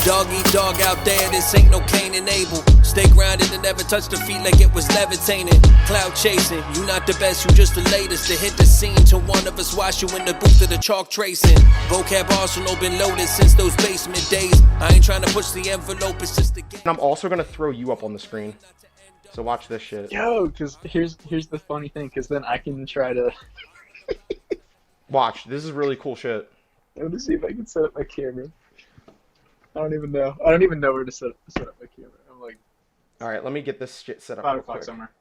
Dog eat dog out there, this ain't no Cain and Abel. Stay grounded and never touch the feet like it was levitating. Cloud chasing, you not the best, you just the latest. To hit the scene to one of us, watch you in the booth of the chalk tracing. Vocab arsenal been loaded since those basement days. I ain't trying to push the envelope, it's just a game. And I'm also gonna throw you up on the screen. So watch this shit. Yo, because here's the funny thing, because then I can try to... Watch, this is really cool shit. I want to see if I can set up my camera. I don't even know. I don't even know where to set up my camera. I'm like... Alright, let me get this shit set up 5 real o'clock quick. somewhere.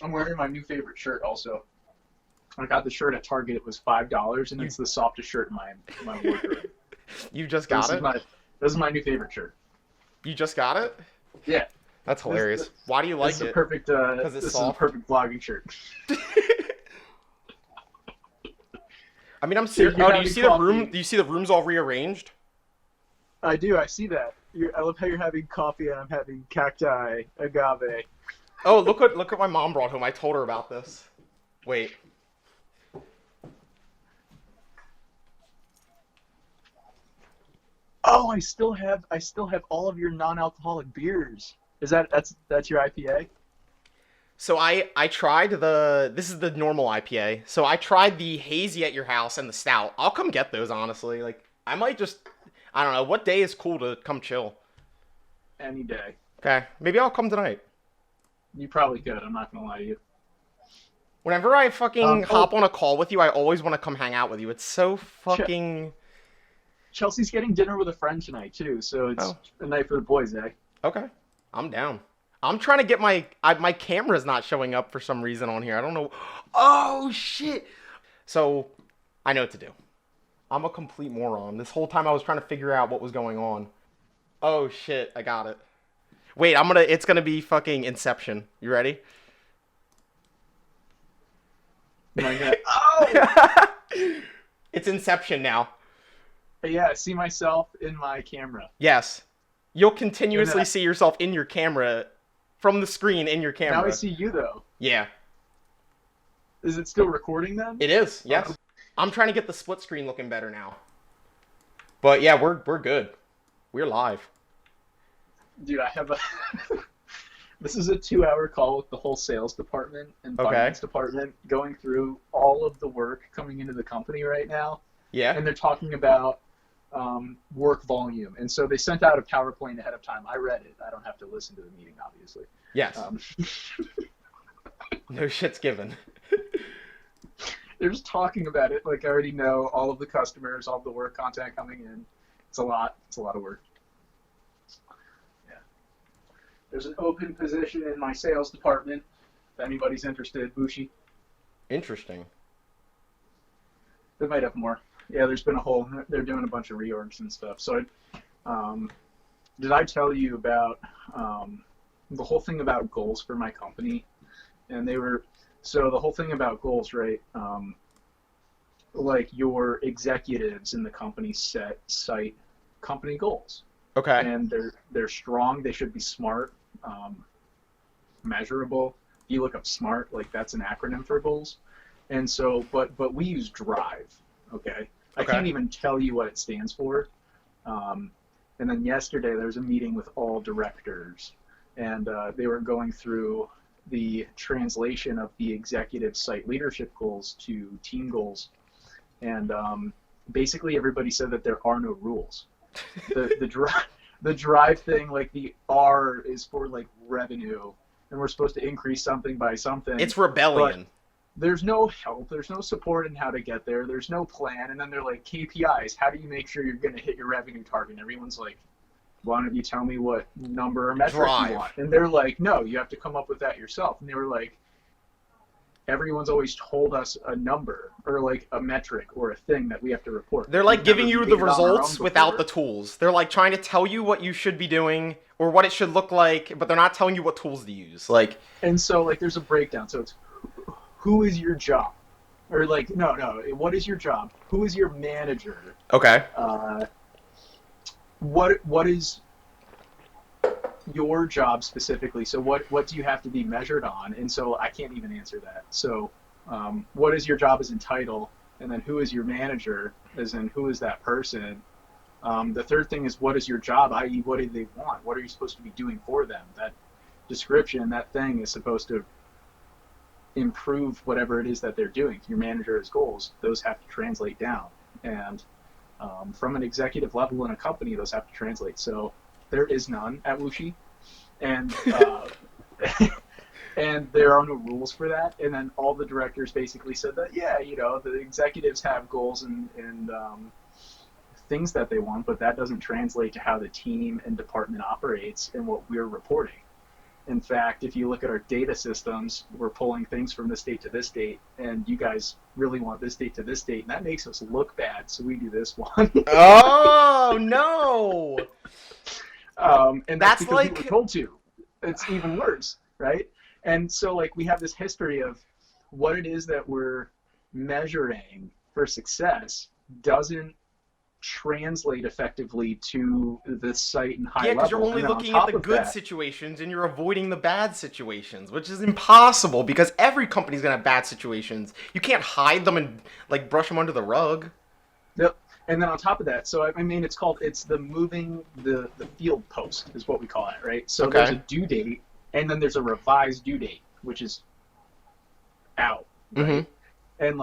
I'm wearing my new favorite shirt also. I got the shirt at Target. It was $5, and it's the softest shirt in my wardrobe. You just got it? This is my new favorite shirt. You just got it? Yeah. That's hilarious. Why do you like it? This is a perfect vlogging shirt. I mean, I'm serious. Oh, do you see the room? Do you see the room's all rearranged? I do. I see that. I love how you're having coffee and I'm having cacti, agave. Oh, look what my mom brought home. I told her about this. Wait. Oh, I still have all of your non-alcoholic beers. That's your IPA? So I tried this is the normal IPA. So I tried the hazy at your house and the stout. I'll come get those, honestly. Like, I might just, I don't know, what day is cool to come chill? Any day. Okay, maybe I'll come tonight. You probably could, I'm not gonna lie to you. Whenever I fucking hop on a call with you, I always want to come hang out with you. It's so fucking... Chelsea's getting dinner with a friend tonight, too, so it's a night for the boys, eh? Okay, I'm down. I'm trying to get my camera's not showing up for some reason on here. I don't know. Oh, shit. So, I know what to do. I'm a complete moron. This whole time I was trying to figure out what was going on. Oh, shit. I got it. Wait, it's gonna be fucking Inception. You ready? Oh! It's Inception now. Yeah, I see myself in my camera. Yes. You'll continuously see yourself in your camera, from the screen in your camera. Now I see you, though. Yeah. Is it still recording, then? It is, yes. I'm trying to get the split screen looking better now. But yeah, we're good. We're live. Dude, I have a... This is a 2-hour call with the whole sales department and finance department going through all of the work coming into the company right now. Yeah. And they're talking about work volume. And so they sent out a PowerPoint ahead of time. I read it. I don't have to listen to the meeting, obviously. Yes. No shit's given. They're just talking about it. Like, I already know all of the customers, all of the work content coming in. It's a lot. It's a lot of work. Yeah. There's an open position in my sales department. If anybody's interested, Bushi. Interesting. They might have more. Yeah, there's been they're doing a bunch of reorgs and stuff. So, did I tell you about the whole thing about goals for my company? And so the whole thing about goals, right? Like your executives in the company cite company goals. Okay. And they're strong. They should be smart, measurable. If you look up SMART, like that's an acronym for goals. And so, but we use DRIVE. Okay. I can't even tell you what it stands for. And then yesterday there was a meeting with all directors, and they were going through the translation of the executive site leadership goals to team goals. And basically everybody said that there are no rules. The drive thing, like the R is for like revenue, and we're supposed to increase something by something. It's rebellion. There's no help, there's no support in how to get there, there's no plan, and then they're like, KPIs, how do you make sure you're going to hit your revenue target? And everyone's like, why don't you tell me what number or metric you want? And they're like, no, you have to come up with that yourself. And they were like, everyone's always told us a number or like a metric or a thing that we have to report. They're like giving you the results without the tools. They're like trying to tell you what you should be doing or what it should look like, but they're not telling you what tools to use. Like, and so like there's a breakdown. So it's who is your job? Or like, no, what is your job? Who is your manager? Okay. What is your job specifically? So what do you have to be measured on? And so I can't even answer that. So what is your job as in title? And then who is your manager? As in who is that person? The third thing is, what is your job, i.e. what do they want? What are you supposed to be doing for them? That description, that thing is supposed to improve whatever it is that they're doing. Your manager has goals. Those have to translate down. And from an executive level in a company, those have to translate. So there is none at Wuxi. And and there are no rules for that. And then all the directors basically said that, yeah, the executives have goals and things that they want, but that doesn't translate to how the team and department operates and what we're reporting. In fact, if you look at our data systems, we're pulling things from this date to this date, and you guys really want this date to this date, and that makes us look bad, so we do this one. Oh, no! And that's because we were told to. It's even worse, right? And so, we have this history of what it is that we're measuring for success doesn't translate effectively to the site and high level. Yeah, because you're only looking at the good situations and you're avoiding the bad situations, which is impossible because every company's gonna have bad situations. You can't hide them and brush them under the rug. Yep. And then on top of that, so it's the moving the field post is what we call it, right? So There's a due date and then there's a revised due date, which is out, right? Mm-hmm. And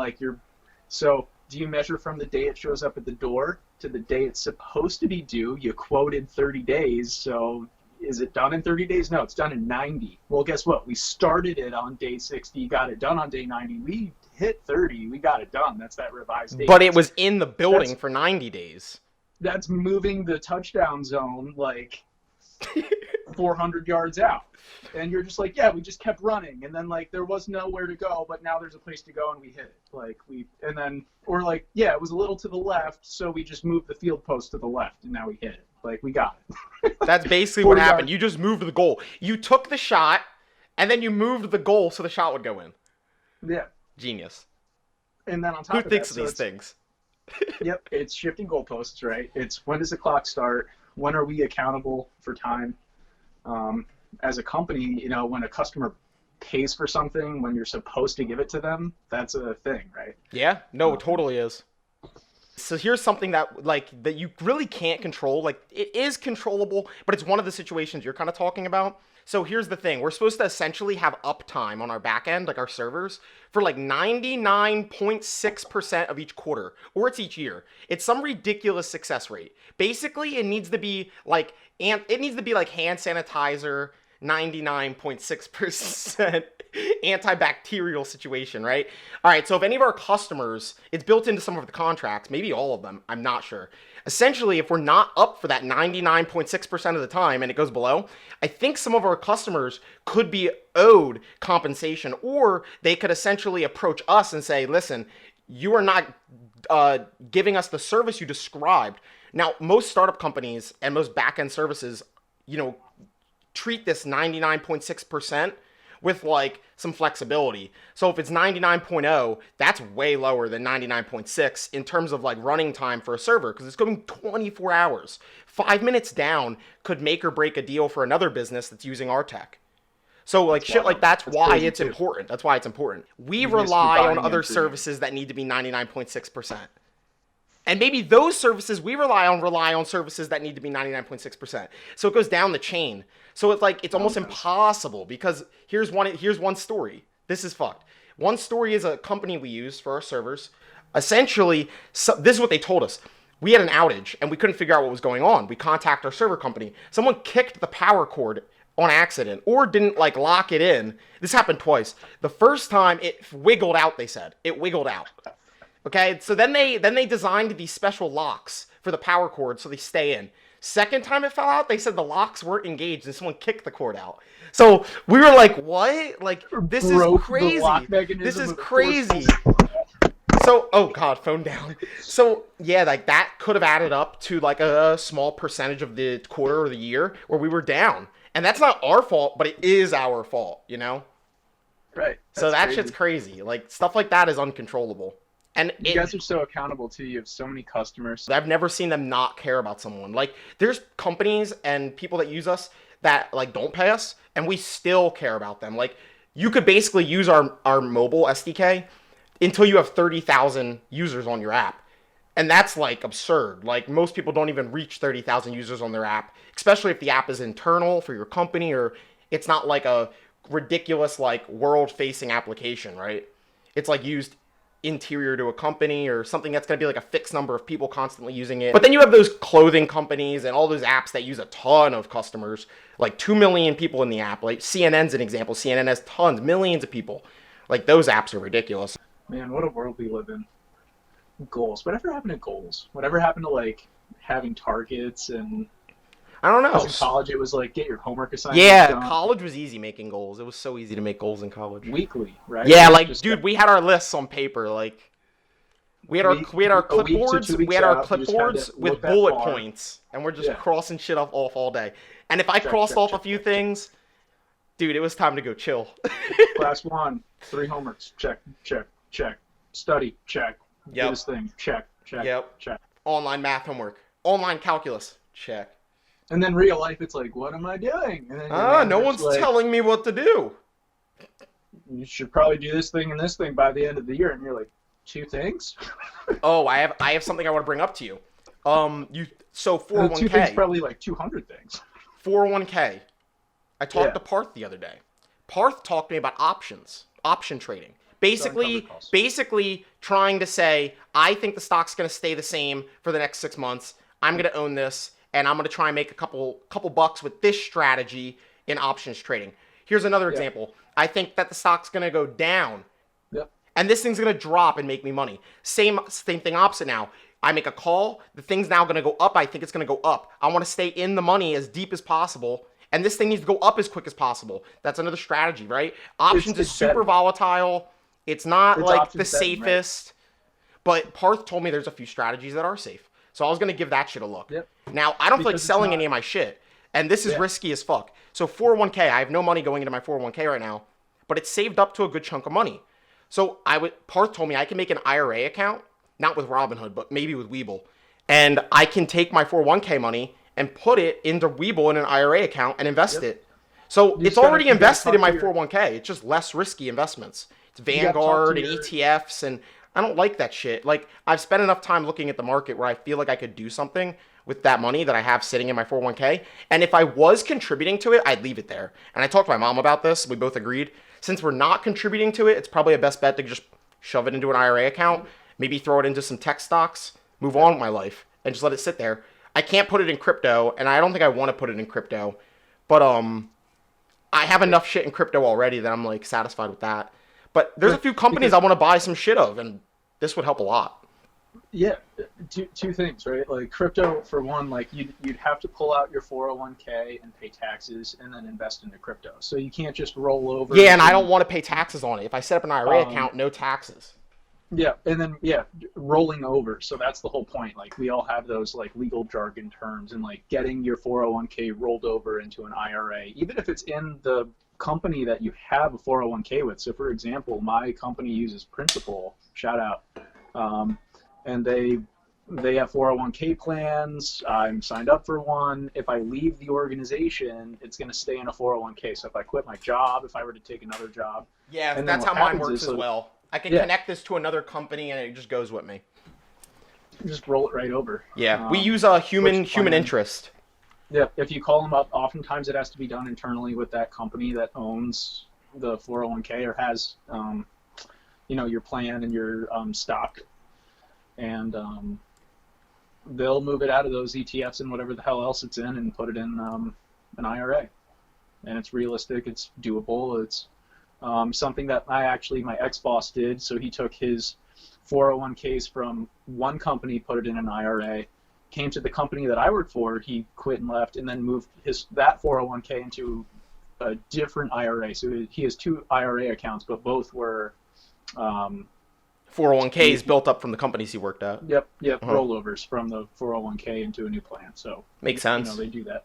so do you measure from the day it shows up at the door to the day it's supposed to be due? You quoted 30 days, so is it done in 30 days? No, it's done in 90. Well, guess what? We started it on day 60, got it done on day 90. We hit 30, we got it done. That's that revised date. But it was in the building for 90 days. That's moving the touchdown zone 400 yards out. And you're just yeah, we just kept running, and then there was nowhere to go, but now there's a place to go, and we hit it. Yeah, it was a little to the left, so we just moved the field post to the left, and now we hit it. We got it. That's basically what happened. You just moved the goal. You took the shot, and then you moved the goal so the shot would go in. Yeah. Genius. And then on top of that, who thinks of these things? Yep, it's shifting goalposts, right? It's when does the clock start? When are we accountable for time? As a company, when a customer pays for something, when you're supposed to give it to them, that's a thing, right? Yeah, no, it totally is. So here's something that that you really can't control. It is controllable, but it's one of the situations you're kind of talking about. So here's the thing. We're supposed to essentially have uptime on our back end, our servers, for 99.6% of each quarter, or it's each year. It's some ridiculous success rate. Basically, it needs to be hand sanitizer, 99.6% antibacterial situation, right? All right, so if any of our customers, it's built into some of the contracts, maybe all of them, I'm not sure. Essentially, if we're not up for that 99.6% of the time and it goes below, I think some of our customers could be owed compensation, or they could essentially approach us and say, listen, you are not giving us the service you described. Now, most startup companies and most back-end services, treat this 99.6% with some flexibility. So if it's 99.0, that's way lower than 99.6 in terms of running time for a server, because it's going 24 hours. 5 minutes down could make or break a deal for another business that's using our tech. So shit that's why it's important. That's why it's important. We rely on other services that need to be 99.6%. And maybe those services we rely on services that need to be 99.6%. So it goes down the chain. So it's it's almost impossible, because here's one story. This is fucked. One story is a company we use for our servers. Essentially, this is what they told us. We had an outage and we couldn't figure out what was going on. We contacted our server company. Someone kicked the power cord on accident or didn't lock it in. This happened twice. The first time it wiggled out, they said. It wiggled out. Okay, so then they designed these special locks for the power cord so they stay in. Second time it fell out, they said the locks weren't engaged and someone kicked the cord out. So we were what? This is crazy. This is crazy. So, oh god, phone down. So yeah, that could have added up to a small percentage of the quarter or the year where we were down. And that's not our fault, but it is our fault, Right. So that shit's crazy. Stuff like that is uncontrollable. And you guys are so accountable too. You have so many customers. I've never seen them not care about someone. There's companies and people that use us that don't pay us, and we still care about them. You could basically use our mobile SDK until you have 30,000 users on your app. And that's like absurd. Like most people don't even reach 30,000 users on their app, especially if the app is internal for your company or it's not like a ridiculous like world-facing application, right? It's like used interior to a company or something that's going to be like a fixed number of people constantly using it. But then you have those clothing companies and all those apps that use a ton of customers, like 2 million people in the app. Like CNN's an example. CNN has tons, millions of people. Like those apps are ridiculous. Man, what a world we live in. Goals. Whatever happened to goals? Whatever happened to like having targets and I don't know. in college it was like get your homework assignments Yeah, done college was easy making goals. It was so easy to make goals in college. weekly, right? Yeah, like Just dude, we had our lists on paper. Like we had our week- clipboards. a week to 2 weeks We had our out, you just had clipboards to with look that bullet far. points, and we're just Yeah. crossing shit off all day. And if I crossed check, off check, a few check, things, dude, it was time to go chill. Class 1, 3 homeworks, check, check, check. Study, check. Yep. Do this thing, check, check, Yep. check. Online math homework, online calculus, check. And then real life, it's like, what am I doing? And then your No manager's one's like, telling me what to do. you should probably do this thing and this thing by the end of the year. And you're like, 2 things? Oh, I have something I want to bring up to you. So And the 2 things 401k. probably like 200 things. 401k. I talked Yeah. to Parth the other day. Parth talked to me about option trading. Basically trying to say, I think the stock's going to stay the same for the next 6 months. I'm going to own this, and I'm going to try and make a couple bucks with this strategy in options trading. Here's another example. I think that the stock's going to go down, Yep. and this thing's going to drop and make me money. Same thing opposite now. I make a call, the thing's now going to go up. I think it's going to go up. I want to stay in the money as deep as possible, and this thing needs to go up as quick as possible. That's another strategy, right? Options is It's super betting. volatile. It's not It's like the options betting, right? safest, but Parth told me there's a few strategies that are safe. So I was going to give that shit a look. Yep. Now, I don't feel like Because it's selling not- any of my shit, and this is Yeah. risky as fuck. So 401k, I have no money going into my 401k right now, but it's saved up to a good chunk of money. So Parth told me I can make an IRA account, not with Robinhood, but maybe with Webull, and I can take my 401k money and put it into Webull in an IRA account and invest it. So You it's just gotta- already you gotta invested in talk my to your- 401k. It's just less risky investments. It's gotta talk to Vanguard and your- ETFs, and I don't like that shit. Like, I've spent enough time looking at the market where I feel like I could do something with that money that I have sitting in my 401k. And if I was contributing to it, I'd leave it there. And I talked to my mom about this. We both agreed. Since we're not contributing to it, it's probably a best bet to just shove it into an IRA account, maybe throw it into some tech stocks, move on with my life, and just let it sit there. I can't put it in crypto, and I don't think I want to put it in crypto. But I have enough shit in crypto already that I'm like satisfied with that. But there's a few companies I want to buy some shit of, and this would help a lot. Yeah, two things, right? Like crypto, for one, like you'd have to pull out your 401k and pay taxes and then invest into crypto. So you can't just roll over. Yeah, and I don't want to pay taxes on it. If I set up an IRA account, no taxes. Yeah, and then rolling over. So that's the whole point. Like we all have those like legal jargon terms, and like getting your 401k rolled over into an IRA, even if it's in the company that you have a 401k with. So for example, my company uses Principal, shout out, and they have 401k plans. I'm signed up for one. If I leave the organization, it's going to stay in a 401k. So if I quit my job, if I were to take another job, Yeah, and then that's how what mine happens works is, as well. I can connect this to another company, and it just goes with me. just roll it right over. Yeah, we use a human plan. interest. Yeah, if you call them up, oftentimes it has to be done internally with that company that owns the 401k or has, your plan and your stock, and they'll move it out of those ETFs and whatever the hell else it's in and put it in an IRA, and it's realistic, it's doable, it's something that my ex-boss did. So he took his 401ks from one company, put it in an IRA. Came to the company that I worked for, he quit and left, and then moved that 401k into a different IRA. So he has 2 IRA accounts, but both were 401ks built up from the companies he worked at. Yep, rollovers from the 401k into a new plan. So Makes sense. They do that.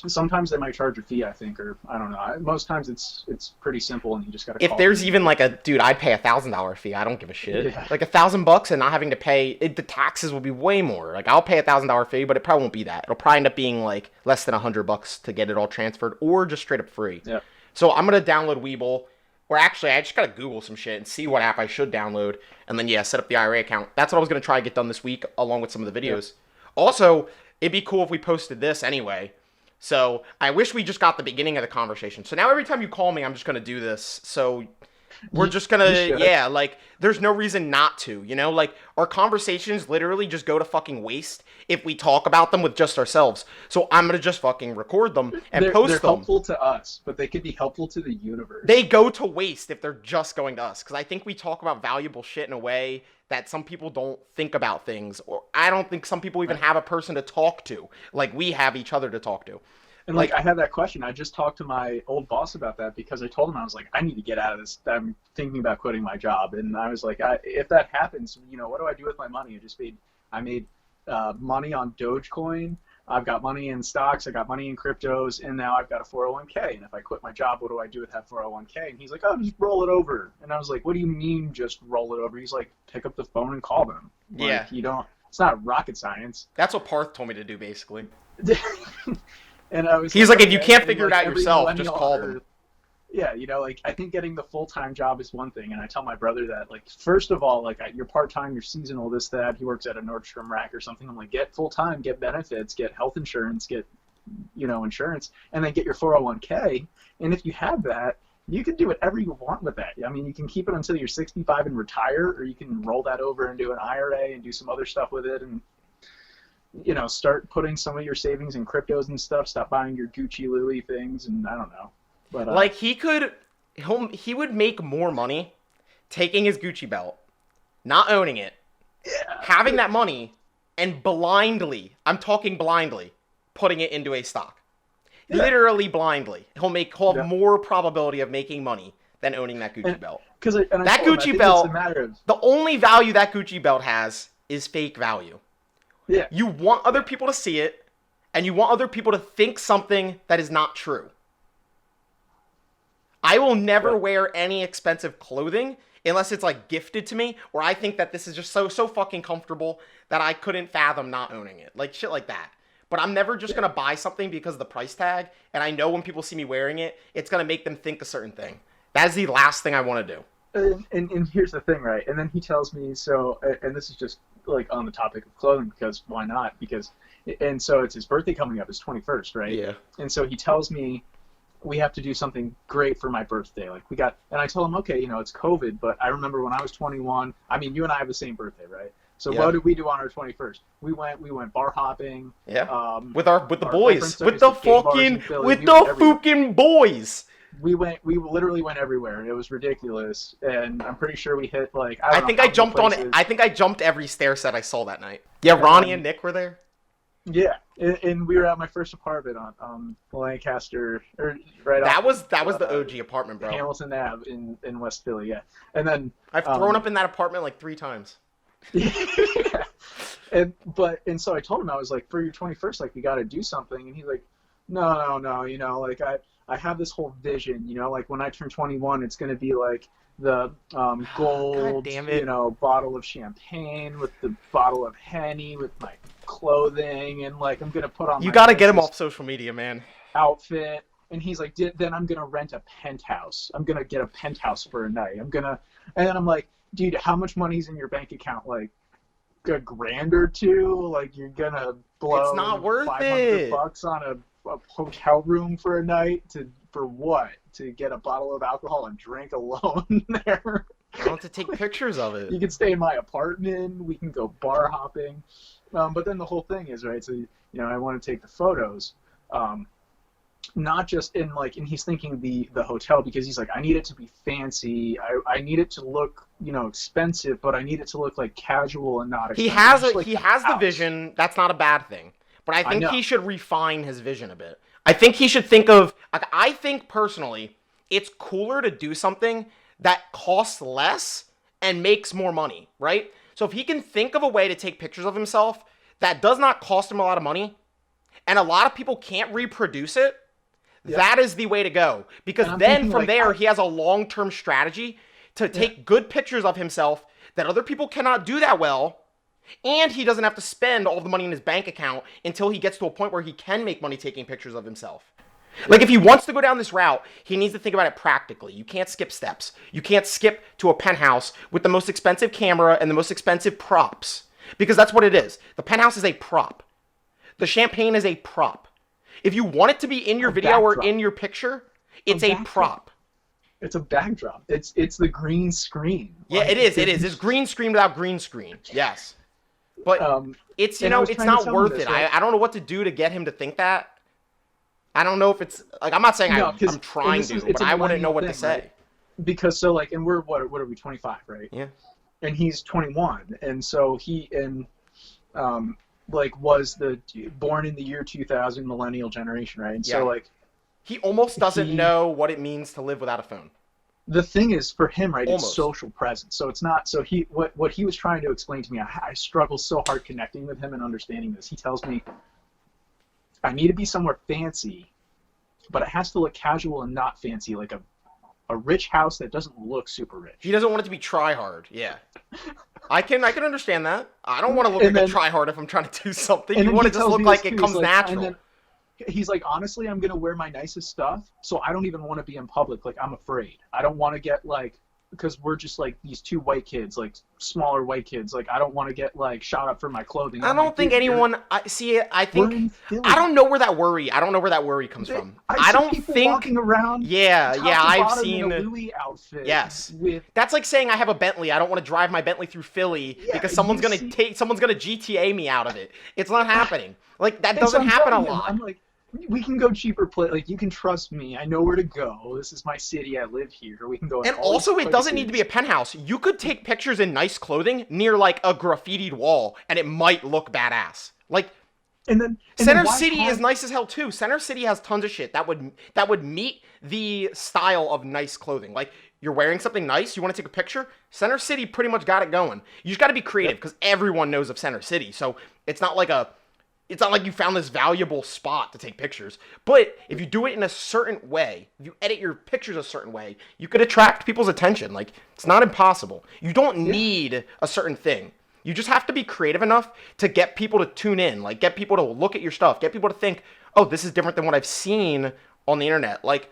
Sometimes they might charge a fee, I think, or I don't know. Most times it's pretty simple, and you just got to. If there's even like dude, I'd pay $1,000 fee. I don't give a shit. Yeah. Like $1,000 and not having to pay the taxes will be way more. Like I'll pay $1,000 fee, but it probably won't be that. It'll probably end up being like less than $100 to get it all transferred, or just straight up free. Yeah. So I'm gonna download Webull, Or actually, I just gotta Google some shit and see what app I should download, and then set up the IRA account. That's what I was gonna try to get done this week, along with some of the videos. Yeah. Also, it'd be cool if we posted this anyway. So I wish we just got the beginning of the conversation. So now every time you call me, I'm just gonna do this. So we're just gonna, like, there's no reason not to, you know? Like, our conversations literally just go to fucking waste if we talk about them with just ourselves. So I'm gonna just fucking record them and post them. They're helpful to us, but they could be helpful to the universe. They go to waste if they're just going to us. Because I think we talk about valuable shit in a way that some people don't think about things. Or I don't think some people even have a person to talk to. Like, we have each other to talk to. And like I had that question. I just talked to my old boss about that because I told him, I was like, I need to get out of this. I'm thinking about quitting my job. And I was like, if that happens, what do I do with my money? I made money on Dogecoin. I've got money in stocks. I got money in cryptos. And now I've got a 401k. And if I quit my job, what do I do with that 401k? And he's like, oh, just roll it over. And I was like, what do you mean just roll it over? He's like, pick up the phone and call them. Like, it's not rocket science. That's what Parth told me to do, basically. And I was He's like, if you can't figure it out yourself, just call them. Yeah, I think getting the full-time job is one thing, and I tell my brother that, like, first of all, like, you're part-time, you're seasonal, this, that. He works at a Nordstrom rack or something. I'm like, get full-time, get benefits, get health insurance, get, insurance, and then get your 401k. And if you have that, you can do whatever you want with that. I mean, you can keep it until you're 65 and retire, or you can roll that over and do an IRA and do some other stuff with it, and start putting some of your savings in cryptos and stuff. Stop buying your Gucci Louis things, and I don't know. But like he would make more money taking his Gucci belt, not owning it, having that money, and I'm talking blindly, putting it into a stock. Yeah. Literally blindly. He'll have more probability of making money than owning that Gucci belt. That Gucci belt, the only value that Gucci belt has is fake value. Yeah. You want other people to see it, and you want other people to think something that is not true. I will never wear any expensive clothing unless it's like gifted to me, or I think that this is just so fucking comfortable that I couldn't fathom not owning it. Like shit like that. But I'm never just going to buy something because of the price tag, and I know when people see me wearing it, it's going to make them think a certain thing. That is the last thing I want to do. And here's the thing, right? And then he tells me, and this is just like on the topic of clothing, because why not? And so it's his birthday coming up, his 21st, right? Yeah. And so he tells me we have to do something great for my birthday. And I tell him, okay, it's COVID, but I remember when I was 21, I mean, you and I have the same birthday, right? So what did we do on our 21st? We went bar hopping. Yeah. With the boys. With the fucking boys. We literally went everywhere. It was ridiculous, and I'm pretty sure we hit like I think I jumped every stair set I saw that night. Yeah, Ronnie and Nick were there. Yeah, and we were at my first apartment on Lancaster, or right. That was the OG apartment, bro. Hamilton Ave in West Philly, yeah. And then I've thrown up in that apartment like 3 times. Yeah. And so I told him, I was like, for your 21st, like, we got to do something, and he's like, no, like I have this whole vision, like when I turn 21, it's going to be like the gold, bottle of champagne with the bottle of Henny with my clothing, and like I'm going to put on. You got to get him off social media, man. Outfit, and he's like, then I'm going to rent a penthouse. I'm going to get a penthouse for a night. And then I'm like, dude, how much money's in your bank account? Like $1,000 or $2? Like you're going to blow it's not worth $500 on a hotel room for a night for what? To get a bottle of alcohol and drink alone there? I want to take pictures of it. You can stay in my apartment. We can go bar hopping. But then the whole thing is, right, so, I want to take the photos. Not just and he's thinking the hotel, because he's like, I need it to be fancy. I need it to look, expensive, but I need it to look like casual and not expensive. He has the vision. That's not a bad thing. But I think he should refine his vision a bit. I think he should think of, I think personally, it's cooler to do something that costs less and makes more money, right? So if he can think of a way to take pictures of himself that does not cost him a lot of money, and a lot of people can't reproduce it, that is the way to go. Because then from there, he has a long-term strategy to take good pictures of himself that other people cannot do that well. And he doesn't have to spend all the money in his bank account until he gets to a point where he can make money taking pictures of himself. Like, if he wants to go down this route, he needs to think about it practically. You can't skip steps. You can't skip to a penthouse with the most expensive camera and the most expensive props. Because that's what it is. The penthouse is a prop. The champagne is a prop. If you want it to be in your video or in your picture, it's a prop. It's a backdrop. It's the green screen. Yeah, it is. It is. It's green screen without green screen. Yes. But it's, you know, it's not worth it. Right? I don't know what to do to get him to think that. I don't know if it's, like, I'm not saying I'm trying to, but I wouldn't know what to say. Right? Because, so, like, and we're, what are we, 25, right? Yeah. And he's 21. And so he, like, was born in the year 2000 millennial generation, right? And so, like, he almost doesn't know what it means to live without a phone. The thing is, for him, right, it's social presence. So it's not, so what he was trying to explain to me, I struggle so hard connecting with him and understanding this. He tells me, I need to be somewhere fancy, but it has to look casual and not fancy, like a rich house that doesn't look super rich. He doesn't want it to be try hard. Yeah. I can understand that. I don't want to look like a try hard if I'm trying to do something. You want it to just look like it comes natural. He's like, honestly, I'm going to wear my nicest stuff, so I don't even want to be in public. Like, I'm afraid. I don't want to get, like, because we're just, like, these two white kids, like, smaller white kids. Like, I don't want to get, like, shot up for my clothing. I don't think anyone, I don't know where that worry comes from. I don't think walking around. Yeah, I've seen in a Louis outfit. Yes. That's like saying I have a Bentley. I don't want to drive my Bentley through Philly because someone's going to GTA me out of it. It's not happening. Like, that doesn't happen a lot. I'm like, we can go cheaper like, you can trust me. I know where to go. This is my city. I live here. We can go. And also, it doesn't need to be a penthouse. You could take pictures in nice clothing near, like, a graffitied wall, and it might look badass. Like, Center City is nice as hell too. Center City has tons of shit that would meet the style of nice clothing. Like, you're wearing something nice, you want to take a picture. Center City pretty much got it going. You just got to be creative because everyone knows of Center City. So it's not like you found this valuable spot to take pictures. But if you do it in a certain way, if you edit your pictures a certain way, you could attract people's attention. Like, it's not impossible. You don't need a certain thing. You just have to be creative enough to get people to tune in, like, get people to look at your stuff, get people to think, oh, this is different than what I've seen on the internet. Like,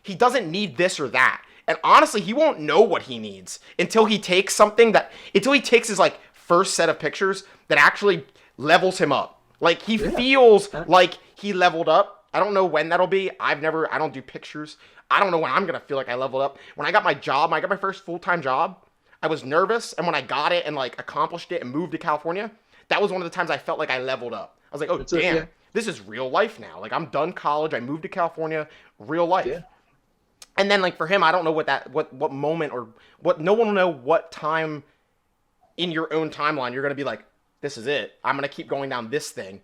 he doesn't need this or that. And honestly, he won't know what he needs until he takes his, like, first set of pictures that actually levels him up. Like, he feels like he leveled up. I don't know when that'll be. I don't do pictures. I don't know when I'm going to feel like I leveled up. When I got my first full-time job, I was nervous. And when I got it and, like, accomplished it and moved to California, that was one of the times I felt like I leveled up. I was like, oh, damn, this is real life now. Like, I'm done college. I moved to California, real life. Yeah. And then, like, for him, I don't know what moment or no one will know what time in your own timeline you're going to be like, this is it. I'm going to keep going down this thing.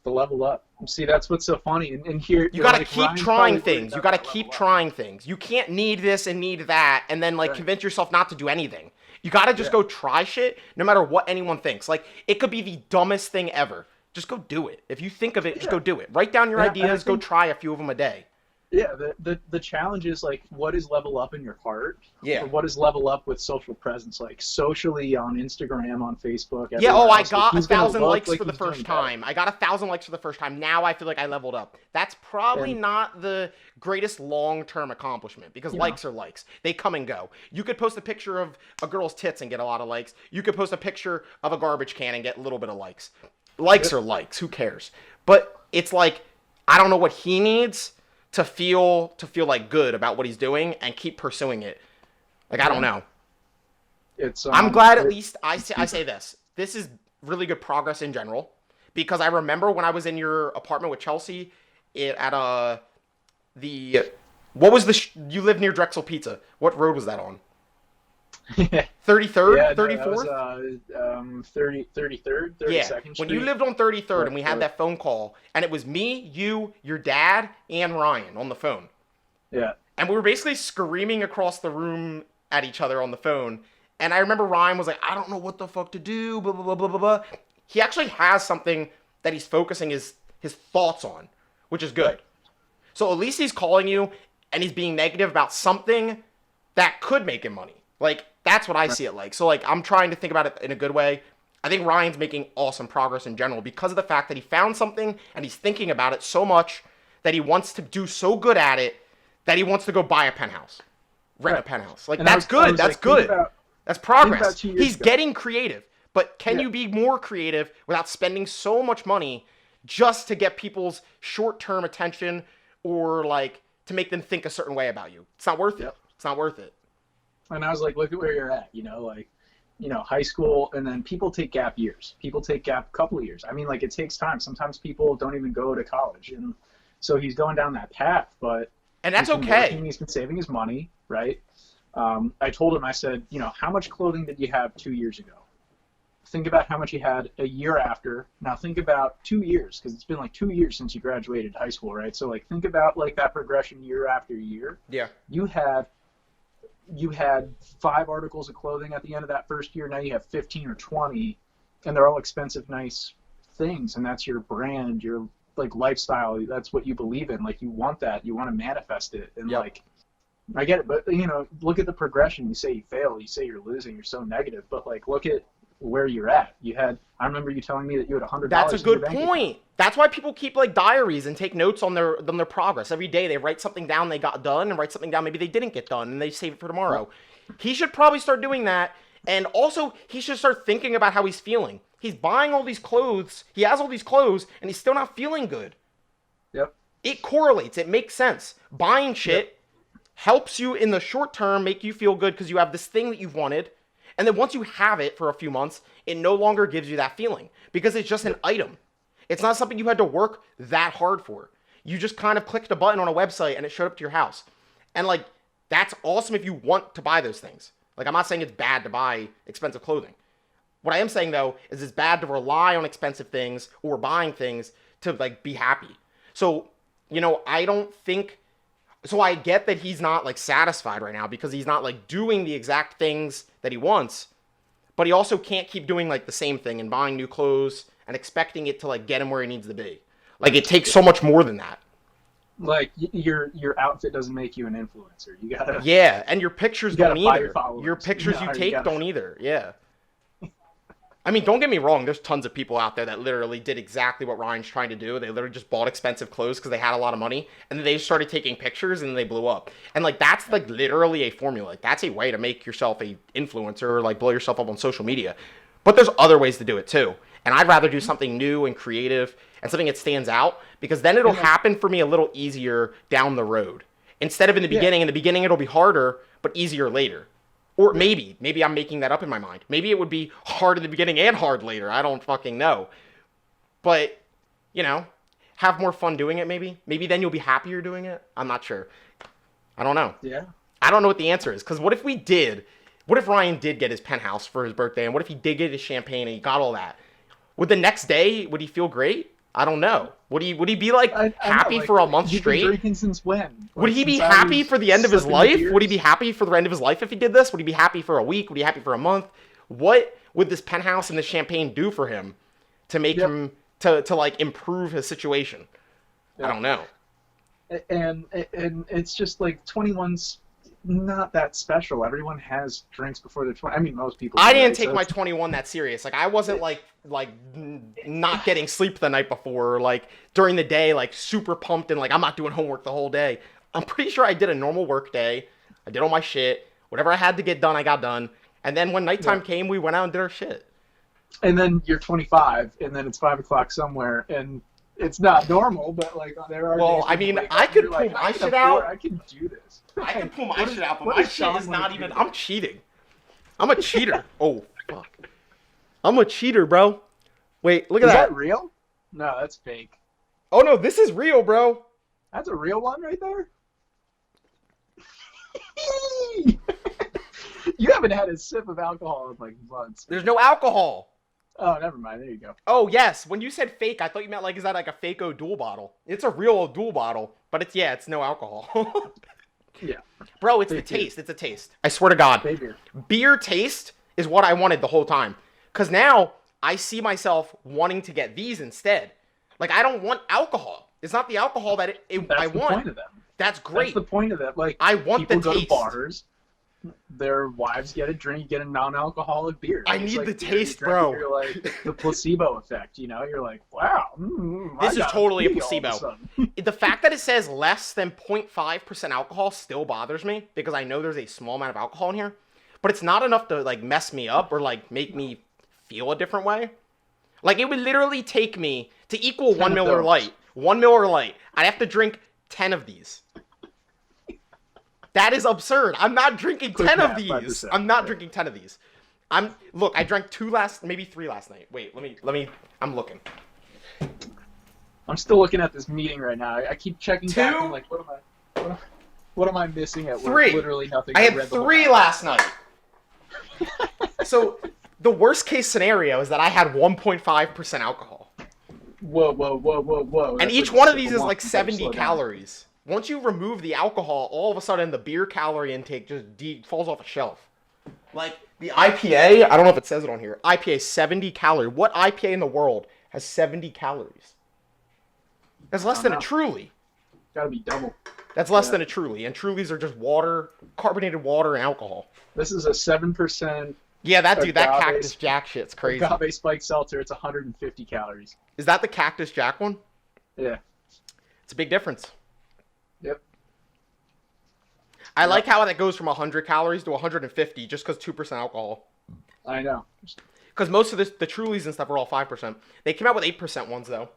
The level up. See, that's what's so funny. And here, you got to keep trying things. You got to keep trying things. You can't need this and need that and then, like, convince yourself not to do anything. You got to just go try shit no matter what anyone thinks. Like, it could be the dumbest thing ever. Just go do it. If you think of it, just go do it. Write down your ideas. Go try a few of them a day. Yeah, the challenge is, like, what is level up in your heart? Yeah. Or what is level up with social presence? Like, socially on Instagram, on Facebook. Yeah, I got 1,000 likes for the first time. I got 1,000 likes for the first time. Now I feel like I leveled up. That's probably not the greatest long-term accomplishment because likes are likes. They come and go. You could post a picture of a girl's tits and get a lot of likes. You could post a picture of a garbage can and get a little bit of likes. Likes are likes. Who cares? But it's like, I don't know what he needs to feel like good about what he's doing and keep pursuing it. Like, I don't know. I'm glad at least I say this. This is really good progress in general because I remember when I was in your apartment with Chelsea you lived near Drexel Pizza. What road was that on? 33rd, 34th? 33rd, 32nd Street. When you lived on 33rd and we had that phone call, and it was me, you, your dad, and Ryan on the phone. Yeah. And we were basically screaming across the room at each other on the phone. And I remember Ryan was like, I don't know what the fuck to do, blah, blah, blah, blah, blah, blah. He actually has something that he's focusing his thoughts on, which is good. Right. So at least he's calling you, and he's being negative about something that could make him money. Like, that's what I see it like. So, like, I'm trying to think about it in a good way. I think Ryan's making awesome progress in general because of the fact that he found something and he's thinking about it so much that he wants to do so good at it that he wants to go buy a penthouse, rent a penthouse. Like, And that's good. That's good. That's progress. 2 years He's ago. getting creative. But can you be more creative without spending so much money just to get people's short-term attention or, like, to make them think a certain way about you? It's not worth it. It's not worth it. And I was like, look at where you're at, high school, and then people take gap years. People take gap a couple of years. I mean, like, it takes time. Sometimes people don't even go to college. And so he's going down that path, and that's he's been okay. working, he's been saving his money, right? I told him, I said, how much clothing did you have 2 years ago? Think about how much you had a year after. Now think about 2 years, because it's been like 2 years since you graduated high school, right? So like think about like that progression year after year. Yeah. You had 5 articles of clothing at the end of that first year. Now you have 15 or 20, and they're all expensive, nice things, and that's your brand, your like lifestyle. That's what you believe in. Like you want that. You want to manifest it, and like. I get it, but look at the progression. You say you fail, you say you're losing, you're so negative, but like look at where you're at. I remember you telling me that you had $100. That's a good point. That's why people keep like diaries and take notes on their progress. Every day they write something down they got done and write something down maybe they didn't get done and they save it for tomorrow. He should probably start doing that, and also he should start thinking about how he's feeling. He's buying all these clothes, he has all these clothes, and he's still not feeling good. Yep. It correlates. It makes sense. Buying shit helps you in the short term make you feel good because you have this thing that you've wanted. And then once you have it for a few months, it no longer gives you that feeling because it's just an item. It's not something you had to work that hard for. You just kind of clicked a button on a website and it showed up to your house. And like, that's awesome if you want to buy those things. Like, I'm not saying it's bad to buy expensive clothing. What I am saying though, is it's bad to rely on expensive things or buying things to like be happy. So, I don't think, so I get that he's not like satisfied right now because he's not like doing the exact things that he wants, but he also can't keep doing like the same thing and buying new clothes and expecting it to like get him where he needs to be. Like it takes so much more than that. Like your outfit doesn't make you an influencer. You gotta. Yeah, and your pictures don't either. Your followers. pictures you take don't either. Yeah. I mean, don't get me wrong. There's tons of people out there that literally did exactly what Ryan's trying to do. They literally just bought expensive clothes because they had a lot of money, and then they started taking pictures, and they blew up. And like that's like literally a formula. Like that's a way to make yourself a influencer or like blow yourself up on social media. But there's other ways to do it too. And I'd rather do something new and creative and something that stands out because then it'll happen for me a little easier down the road. Instead of in the beginning. In the beginning, it'll be harder, but easier later. Or maybe I'm making that up in my mind. Maybe it would be hard in the beginning and hard later. I don't fucking know. But, have more fun doing it maybe. Maybe then you'll be happier doing it. I'm not sure. I don't know. Yeah. I don't know what the answer is. Because what if Ryan did get his penthouse for his birthday? And what if he did get his champagne and he got all that? Would the next day, would he feel great? I don't know. Would he be like happy for a month straight? You've been drinking since when? Would he be happy for the end of his life? Would he be happy for the end of his life if he did this? Would he be happy for a week? Would he be happy for a month? What would this penthouse and this champagne do for him to make him to like improve his situation? I don't know. And it's just like 21's not that special. Everyone has drinks before they're 20. I mean, most people. I didn't take my 21 that serious. Like I wasn't like not getting sleep the night before, or like during the day, like super pumped and like I'm not doing homework the whole day. I'm pretty sure I did a normal work day. I did all my shit. Whatever I had to get done, I got done. And then when nighttime came, we went out and did our shit. And then you're 25, and then it's 5 o'clock somewhere, and it's not normal, but like there are. Well, I mean, I could pull my shit out. I can do this. I can pull my shit out, but my shit is not even. I'm cheating. I'm a cheater. Oh fuck. I'm a cheater, bro. Wait, look at that. Is that real? No, that's fake. Oh no, this is real, bro. That's a real one right there. You haven't had a sip of alcohol in like months. There's no alcohol. Oh, never mind. There you go. Oh yes, when you said fake, I thought you meant like is that like a fake O'Doul bottle? It's a real O'Doul bottle, but it's no alcohol. Yeah. Bro, it's the taste. It's a taste. I swear to God. Beer taste is what I wanted the whole time. Because now I see myself wanting to get these instead. Like, I don't want alcohol. It's not the alcohol that I want. That's the point of them. That's great. That's the point of that. Like, I want the people go taste. to bars. their wives get a non-alcoholic beer. I It's need like the beer you taste, drink, bro. You're like the placebo effect, you know? You're like, wow, This is totally a pee all of placebo. sudden. The fact that it says less than 0.5% alcohol still bothers me because I know there's a small amount of alcohol in here, but it's not enough to like mess me up or like make me feel a different way. Like it would literally take me to equal 1 Miller Lite. 1 Miller Lite. I'd have to drink 10 of these. That is absurd. I'm not drinking 10 of these. 5%. I'm not drinking 10 of these. Look, I drank maybe 3 last night. Wait, let me, I'm looking. I'm still looking at this meeting right now. I keep checking back. 2? I'm like, what am I missing at work? 3. Literally nothing. I had read the whole 3 time. last night. So the worst case scenario is that I had 1.5% alcohol. Whoa. And That's each like one a of these sip is of like wine. 70 Slow down. calories. Once you remove the alcohol, all of a sudden the beer calorie intake just falls off a shelf. Like the IPA, I don't know if it says it on here. IPA 70 calories. What IPA in the world has 70 calories? That's less than a Truly. Gotta be double. That's less than a Truly, and Trulies are just water, carbonated water, and alcohol. This is a 7% Yeah, that Agave- Cactus Jack shit's crazy. agave spiked seltzer. It's 150 calories. Is that the Cactus Jack one? Yeah. It's a big difference. Yep. I like how that goes from 100 calories to 150 just because 2% alcohol. I know. Because most of the Trulies and stuff are all 5%. They came out with 8% ones, though.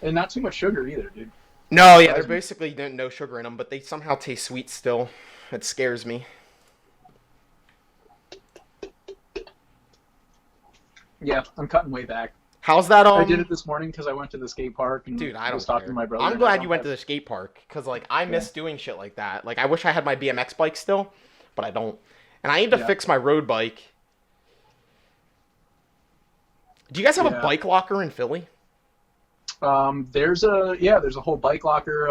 And not too much sugar either, dude. No, yeah, they're basically no sugar in them, but they somehow taste sweet still. It scares me. Yeah, I'm cutting way back. How's that I did it this morning because I went to the skate park and Dude, I was don't talking care. to my brother. I'm and glad I you went to don't the skate park, because, like, I miss doing shit like that. Like, I wish I had my BMX bike still, but I don't. And I need to fix my road bike. Do you guys have a bike locker in Philly? There's a whole bike locker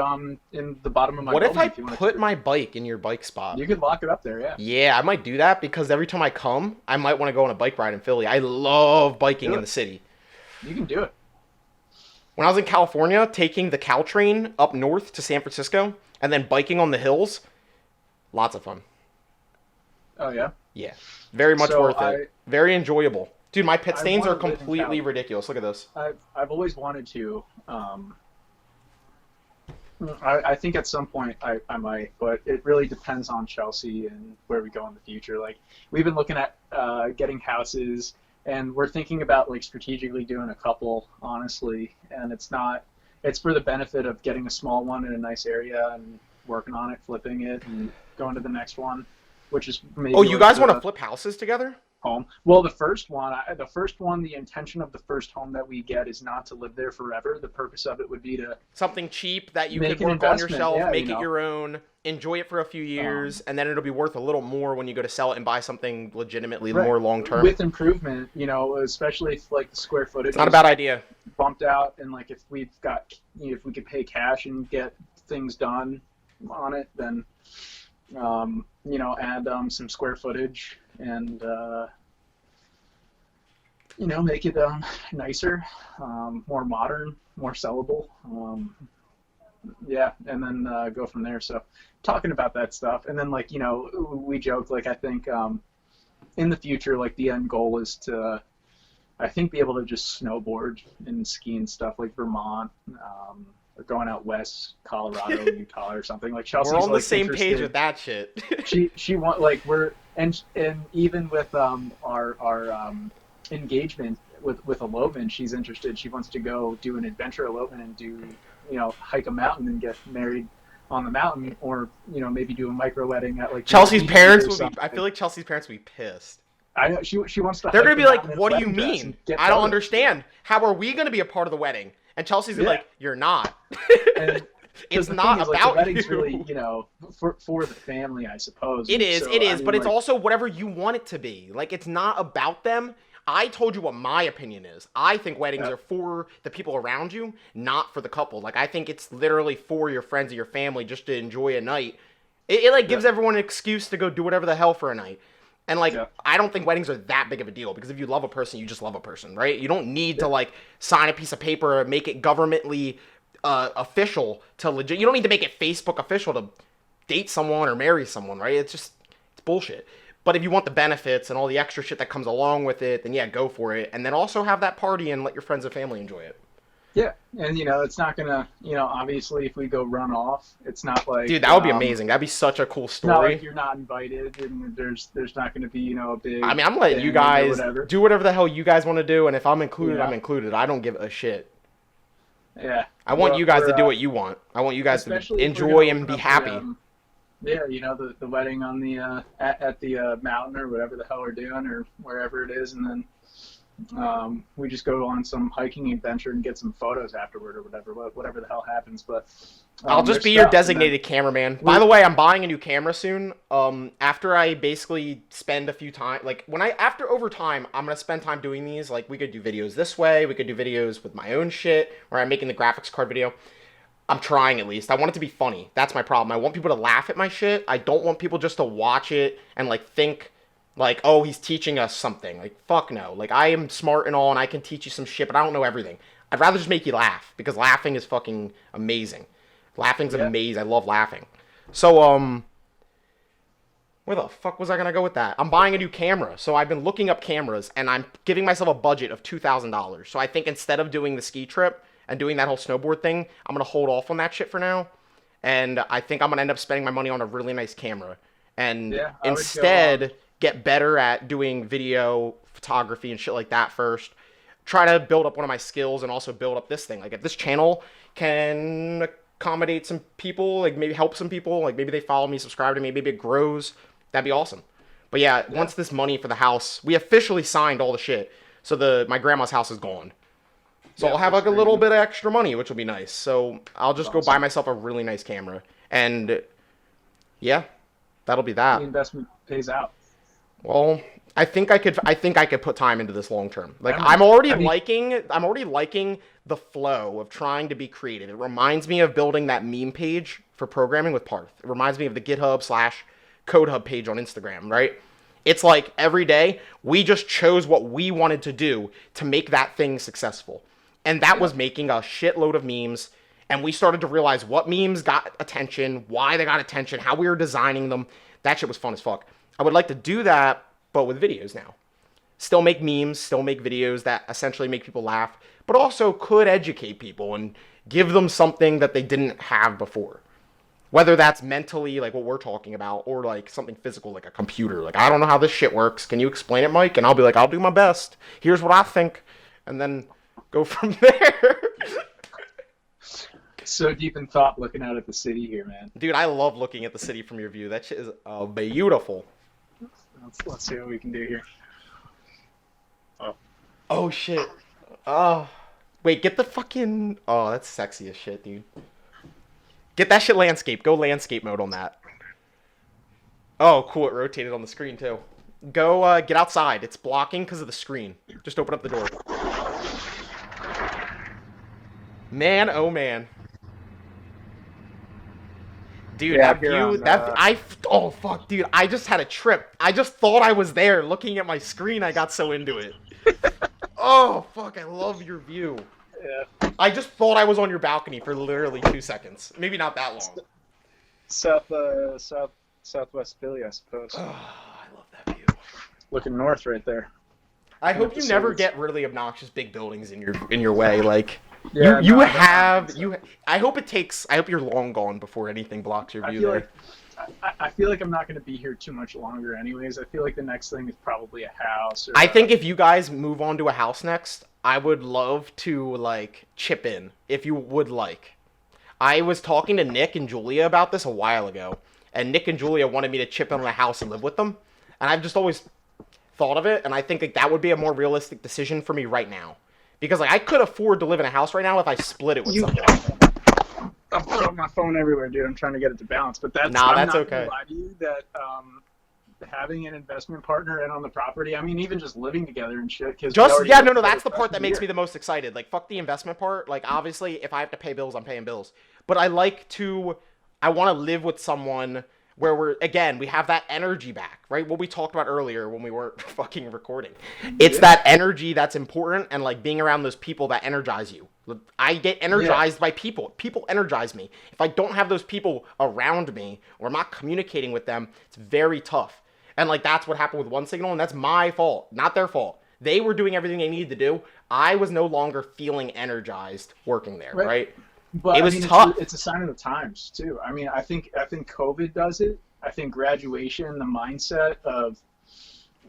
in the bottom of my What if building I you wanna put check. my bike in your bike spot? You could lock it up there, yeah. Yeah, I might do that, because every time I come, I might want to go on a bike ride in Philly. I love biking in the city. You can do it. When I was in California, taking the Caltrain up north to San Francisco, and then biking on the hills, lots of fun. Oh yeah. Yeah, very much So worth it. Very enjoyable. Dude, my pit stains are wanna live in completely Cali. ridiculous. Look at this. I've always wanted to. I think at some point I might, but it really depends on Chelsea and where we go in the future. Like we've been looking at getting houses, and we're thinking about like strategically doing a couple, honestly. And it's for the benefit of getting a small one in a nice area and working on it, flipping it, and going to the next one, which is maybe. Oh, you like guys the want to flip houses together? home. Well, the first one, the intention of the first home that we get is not to live there forever. The purpose of it would be to Something cheap that you Make could an work on investment, yourself, yeah, make you it know. your own, enjoy it for a few years, and then it'll be worth a little more when you go to sell it and buy something legitimately Right. more long term. with improvement, especially if like the square footage It's not a is bad idea. bumped out, and like if we could pay cash and get things done on it, then add some square footage and make it nicer, more modern, more sellable. And then go from there. So talking about that stuff, and then we joke, like I think in the future, like the end goal is to, I think, be able to just snowboard and ski and stuff like Vermont, or going out west, Colorado, Utah, or something. Like Chelsea's We're on the like, same page interested. with that shit. She want like we're and even with our engagement with elopement, she's interested. She wants to go do an adventure elopement and do hike a mountain and get married on the mountain, or maybe do a micro wedding at like Chelsea's beach parents or would be. something. I feel like Chelsea's parents would be pissed. I know she wants to. They're hike gonna be the like, mountain in "What do a you wedding dress mean? and get I don't photos." understand. How are we gonna be a part of the wedding?" And Chelsea's gonna be Yeah. like, "You're not." And It's the not thing is, like, about the wedding's you. really for the family, I suppose. It is, So, it I is, mean, but it's like, also whatever you want it to be. Like, it's not about them. I told you what my opinion is. I think weddings are for the people around you, not for the couple. Like, I think it's literally for your friends and your family just to enjoy a night. It gives everyone an excuse to go do whatever the hell for a night. And, like, I don't think weddings are that big of a deal, because if you love a person, you just love a person, right? You don't need to, like, sign a piece of paper or make it governmentally official to legit. You don't need to make it Facebook official to date someone or marry someone, right? It's It's bullshit. But if you want the benefits and all the extra shit that comes along with it, then yeah, go for it. And then also have that party and let your friends and family enjoy it. Yeah, and it's not gonna, obviously if we go run off, it's not like, dude, that would be amazing. That'd be such a cool story. Not like you're not invited, and there's not gonna be a big. I mean, I'm letting you guys do whatever the hell you guys want to do, and if I'm included, I'm included. I don't give a shit. Yeah. I want you guys to do what you want. I want you guys to enjoy and be happy. The wedding on the at the mountain or whatever the hell we're doing or wherever it is, and then. We just go on some hiking adventure and get some photos afterward or whatever the hell happens. But I'll just be your designated cameraman. By the way, I'm buying a new camera soon. After I basically spend a few time, like over time, I'm gonna spend time doing these. Like we could do videos this way. We could do videos with my own shit where I'm making the graphics card video. I'm trying at least. I want it to be funny. That's my problem. I want people to laugh at my shit. I don't want people just to watch it and like think. Like, oh, he's teaching us something. Like, fuck no. Like, I am smart and all, and I can teach you some shit, but I don't know everything. I'd rather just make you laugh, because laughing is fucking amazing. Laughing's amazing. I love laughing. So, where the fuck was I gonna go with that? I'm buying a new camera. So I've been looking up cameras, and I'm giving myself a budget of $2,000. So I think instead of doing the ski trip and doing that whole snowboard thing, I'm gonna hold off on that shit for now. And I think I'm gonna end up spending my money on a really nice camera. And instead... get better at doing video photography and shit like that first. Try to build up one of my skills and also build up this thing. Like if this channel can accommodate some people, like maybe help some people, like maybe they follow me, subscribe to me, maybe it grows, that'd be awesome. But yeah, once this money for the house, we officially signed all the shit. So my grandma's house is gone. So I'll have like a little bit of extra money, which will be nice. So I'll just go buy myself a really nice camera. And yeah, that'll be that. The investment pays out. Well, I think I could put time into this long term. Like I'm already liking the flow of trying to be creative. It reminds me of building that meme page for programming with Parth. It reminds me of the GitHub/CodeHub page on Instagram, right? It's like every day we just chose what we wanted to do to make that thing successful. And that was making a shitload of memes. And we started to realize what memes got attention, why they got attention, how we were designing them. That shit was fun as fuck. I would like to do that, but with videos now. Still make memes, still make videos that essentially make people laugh, but also could educate people and give them something that they didn't have before. Whether that's mentally, like what we're talking about, or like something physical, like a computer. Like, I don't know how this shit works. Can you explain it, Mike? And I'll be like, I'll do my best. Here's what I think. And then go from there. So deep in thought looking out at the city here, man. Dude, I love looking at the city from your view. That shit is beautiful. Let's see what we can do here. Oh, shit. Wait, get the fucking... Oh, that's sexy as shit, dude. Get that shit landscape. Go landscape mode on that. Oh, cool. It rotated on the screen, too. Go, get outside. It's blocking because of the screen. Just open up the door. Man, oh, man. Dude, that view, oh fuck, dude, I just had a trip. I just thought I was there looking at my screen. I got so into it. Oh, fuck, I love your view. Yeah. I just thought I was on your balcony for literally 2 seconds. Maybe not that long. Southwest Philly, I suppose. Oh, I love that view. Looking north right there. I hope you never get really obnoxious big buildings in your way, like... Yeah, I hope you're long gone before anything blocks your view there. I feel like I'm not going to be here too much longer anyways. I feel like the next thing is probably a house. I think if you guys move on to a house next, I would love to, like, chip in, if you would like. I was talking to Nick and Julia about this a while ago, and Nick and Julia wanted me to chip in on a house and live with them, and I've just always thought of it, and I think like, that would be a more realistic decision for me right now. Because, like, I could afford to live in a house right now if I split it with someone. I'm throwing my phone everywhere, dude. I'm trying to get it to balance. But that's that's I'm not okay. Gonna lie to you that having an investment partner in on the property, I mean, even just living together and shit. That's the part that makes me the most excited. Like, fuck the investment part. Like, obviously, if I have to pay bills, I'm paying bills. But I want to live with someone where we have that energy back, right? What we talked about earlier when we weren't fucking recording. It's that energy that's important, and like being around those people that energize you. I get energized by people. People energize me. If I don't have those people around me or I'm not communicating with them, it's very tough. And like that's what happened with OneSignal, and that's my fault, not their fault. They were doing everything they needed to do. I was no longer feeling energized working there, right? But it was tough. It's a sign of the times too. I mean, I think COVID does it. I think graduation, the mindset of,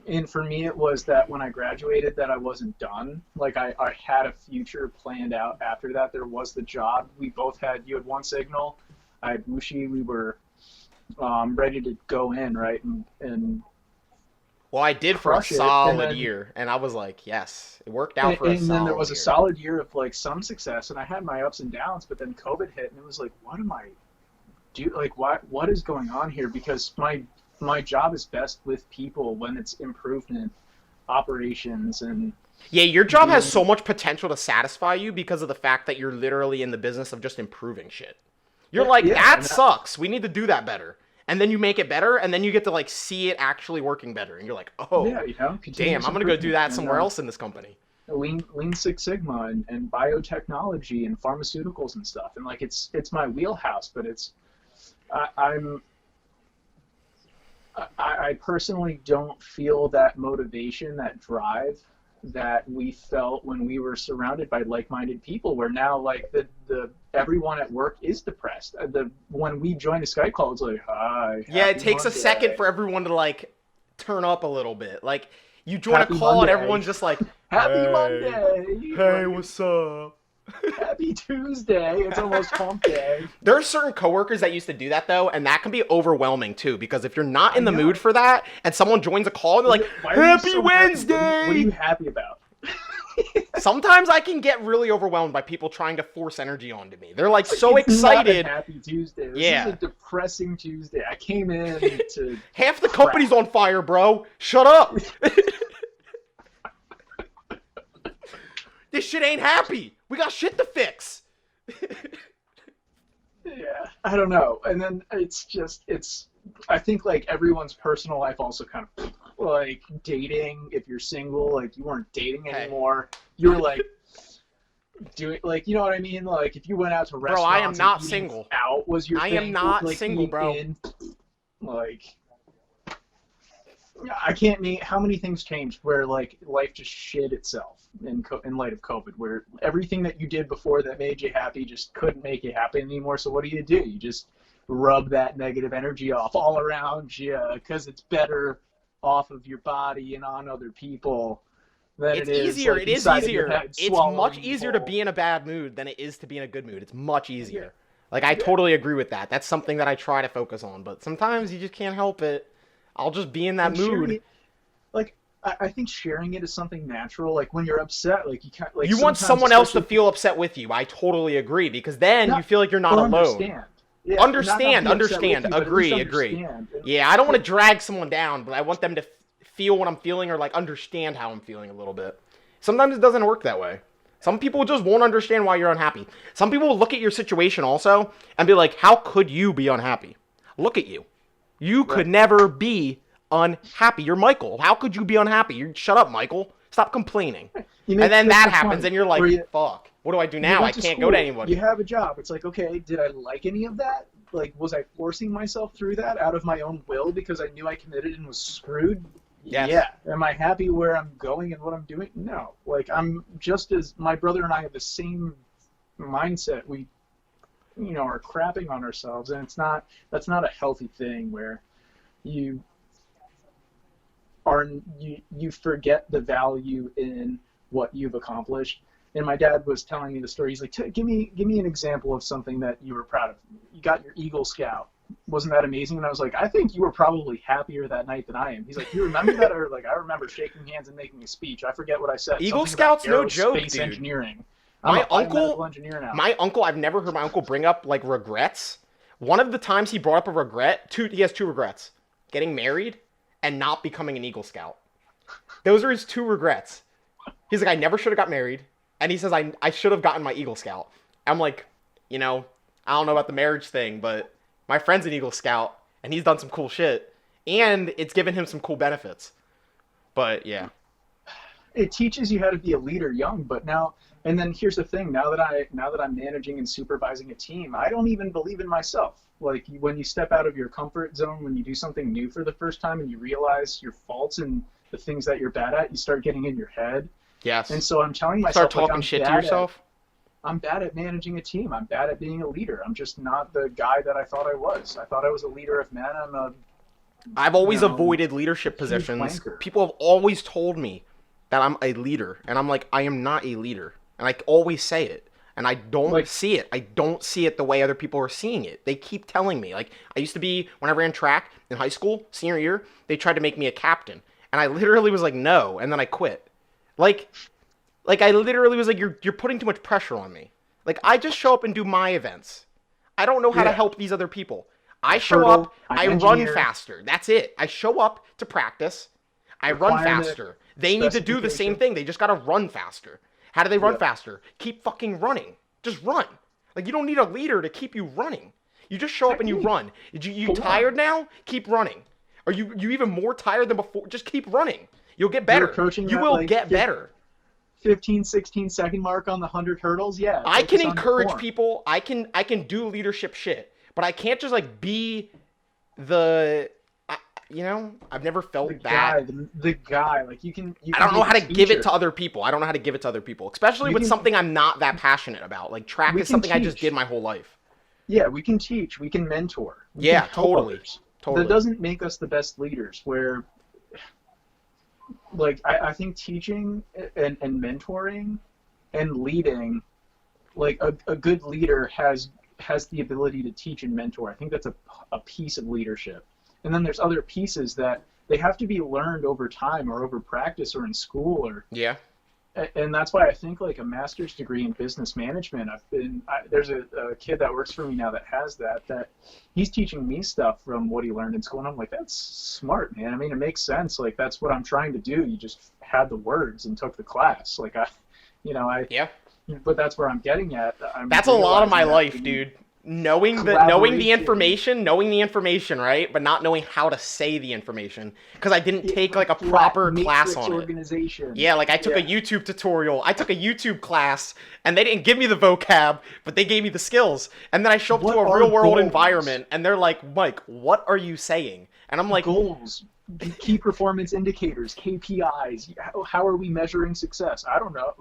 and for me it was that when I graduated that I wasn't done. Like I had a future planned out after that. There was the job. We both had, you had OneSignal, I had Wuxi. We were ready to go in, right? And well, I did for a solid year, and I was like, yes, it worked out for a solid year. And then there was a solid year of like some success, and I had my ups and downs, but then COVID hit, and it was like, what am I do? Like, what is going on here? Because my job is best with people when it's improvement, operations, and yeah, your job has so much potential to satisfy you because of the fact that you're literally in the business of just improving shit. You're that sucks. We need to do that better. And then you make it better, and then you get to like see it actually working better, and you're like, oh, yeah, damn, I'm gonna go do that somewhere else in this company. Lean Six Sigma and biotechnology and pharmaceuticals and stuff, and like it's my wheelhouse, but I personally don't feel that motivation, that drive that we felt when we were surrounded by like-minded people, where now like the everyone at work is depressed. When we joined the Skype call, it's like, hi. Yeah, it takes a second for everyone to like turn up a little bit. Like you join Happy a call Monday. and everyone's just like, Happy Monday. Hey, what's up? Happy Tuesday. It's almost hump day. There are certain coworkers that used to do that though, and that can be overwhelming too, because if you're not in the mood for that and someone joins a call and they're like, Happy Wednesday! What are you happy about? Sometimes I can get really overwhelmed by people trying to force energy onto me. They're like so excited. Not a happy Tuesday. This is a depressing Tuesday. I came in to half the company's on fire, bro. Shut up. This shit ain't happy. We got shit to fix. Yeah, I don't know. And then I think like everyone's personal life also kind of like dating. If you're single, like you weren't dating anymore. You were like doing, like, you know what I mean? Like if you went out to restaurants. Bro, I am not single. Out was your thing. I am not like, single, bro. Like, I can't name how many things changed where like life just shit itself in light of COVID, where everything that you did before that made you happy just couldn't make you happy anymore. So what do? You just rub that negative energy off all around you because it's better off of your body and on other people than it's it is. Easier. Like, it is easier. It's much swallowing easier to whole. be in a bad mood than it is to be in a good mood. It's much easier. Like I totally agree with that. That's something that I try to focus on, but sometimes you just can't help it. I'll just be in that mood. Like I think sharing it is something natural. Like when you're upset, like you can't. Like you want someone else to feel upset with you. I totally agree, because then you feel like you're not alone. Understand. Yeah, understand. You, Agree. Yeah, I don't want to drag someone down, but I want them to feel what I'm feeling, or like understand how I'm feeling a little bit. Sometimes it doesn't work that way. Some people just won't understand why you're unhappy. Some people will look at your situation also and be like, how could you be unhappy? Look at you. You could never be unhappy. You're Michael. How could you be unhappy? Shut up, Michael. Stop complaining. And then that happens, and you're like, fuck. What do I do now? I can't go to anyone. You have a job. It's like, okay, did I like any of that? Like, was I forcing myself through that out of my own will because I knew I committed and was screwed? Yes. Yeah. Am I happy where I'm going and what I'm doing? No. Like, I'm just as my brother and I have the same mindset. We, are crapping on ourselves, and that's not a healthy thing where you forget the value in what you've accomplished. And my dad was telling me the story. He's like, give me an example of something that you were proud of. You got your Eagle Scout. Wasn't that amazing? And I was like, I think you were probably happier that night than I am. He's like, you remember that? Or like, I remember shaking hands and making a speech. I forget what I said. Eagle Scout's no joke, dude. Engineering. My uncle, I've never heard my uncle bring up like regrets. One of the times he brought up a regret, he has two regrets: getting married and not becoming an Eagle Scout. Those are his two regrets. He's like, I never should have got married. And he says, I should have gotten my Eagle Scout. I'm like, I don't know about the marriage thing, but my friend's an Eagle Scout, and he's done some cool shit. And it's given him some cool benefits. But, yeah. it teaches you how to be a leader young, but now, and then here's the thing, now that I'm managing and supervising a team, I don't even believe in myself. Like, when you step out of your comfort zone, when you do something new for the first time and you realize your faults and the things that you're bad at, you start getting in your head. Yes. And so I'm telling myself, Start talking shit to yourself. I'm bad at managing a team. I'm bad at being a leader. I'm just not the guy that I thought I was. I thought I was a leader of men. I've always avoided leadership positions. Flanker. People have always told me that I'm a leader, and I'm like, I am not a leader, and I always say it, and I don't see it. I don't see it the way other people are seeing it. They keep telling me. Like, I used to be, when I ran track in high school, senior year, they tried to make me a captain, and I literally was like, no, and then I quit. Like I literally was like, you're putting too much pressure on me. Like, I just show up and do my events. I don't know how to help these other people. I show up, I run faster. That's it. I show up to practice, I run faster. They need to do the same thing. They just got to run faster. How do they run faster? Keep fucking running. Just run. Like, you don't need a leader to keep you running. You just show up and you run. You tired now? Keep running. Are you even more tired than before? Just keep running. You'll get better. You will get better. 15, 16 second mark on the 100 hurdles. Yeah. I can encourage people. I can do leadership shit, but I can't just like be I've never felt the guy. Like, you can I don't know how to give it to other people. I don't know how to give it to other people, especially with something I'm not that passionate about. Like, track is something I just did my whole life. Yeah, we can teach. We can mentor. Yeah, totally. That doesn't make us the best leaders. Where, like, I think teaching and mentoring and leading, like, a good leader has the ability to teach and mentor. I think that's a piece of leadership. And then there's other pieces that they have to be learned over time or over practice or in school or. Yeah. And that's why I think, like, a master's degree in business management, there's a kid that works for me now that has that he's teaching me stuff from what he learned in school, and I'm like, that's smart, man. I mean, it makes sense. Like, that's what I'm trying to do. You just had the words and took the class. Like, Yeah. But that's where I'm getting at. That's a lot of my life, dude. Knowing the information, right? But not knowing how to say the information, because I didn't take like a proper class on it. Yeah, like I took a YouTube tutorial. I took a YouTube class, and they didn't give me the vocab, but they gave me the skills. And then I show up to a real world environment, and they're like, Mike, what are you saying? And I'm like, goals. Key performance indicators, KPIs. How are we measuring success? I don't know.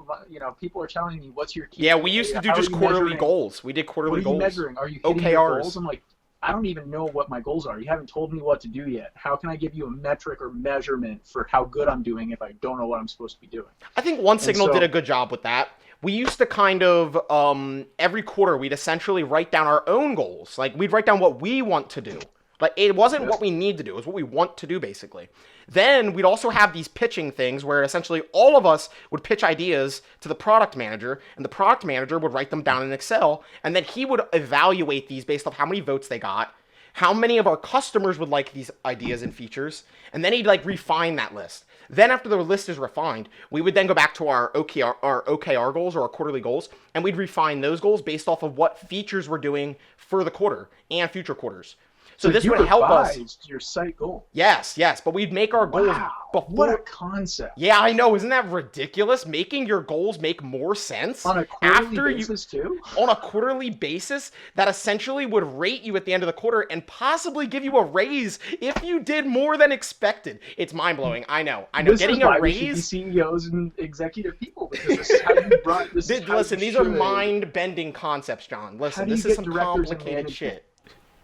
People are telling me, what's your key? Yeah, we used to do just quarterly goals. We did quarterly goals. What are you measuring? Are you hitting your goals? I'm like, I don't even know what my goals are. You haven't told me what to do yet. How can I give you a metric or measurement for how good I'm doing if I don't know what I'm supposed to be doing? I think OneSignal did a good job with that. We used to kind of, every quarter, we'd essentially write down our own goals. Like, we'd write down what we want to do. Like, it wasn't what we need to do. It was what we want to do, basically. Then we'd also have these pitching things where essentially all of us would pitch ideas to the product manager, and the product manager would write them down in Excel, and then he would evaluate these based off how many votes they got, how many of our customers would like these ideas and features, and then he'd, like, refine that list. Then after the list is refined, we would then go back to our OKR goals, or our quarterly goals, and we'd refine those goals based off of what features we're doing for the quarter and future quarters. So this would help us. Your site goal. Yes, but we'd make our goals before. What a concept. Yeah, I know. Isn't that ridiculous? Making your goals make more sense on a quarterly basis too. On a quarterly basis, that essentially would rate you at the end of the quarter and possibly give you a raise if you did more than expected. It's mind blowing. I know. This Getting is why a raise. We should be CEOs and executive people, because this is how you run. Listen, these are mind bending concepts, John. Listen, this is some complicated shit.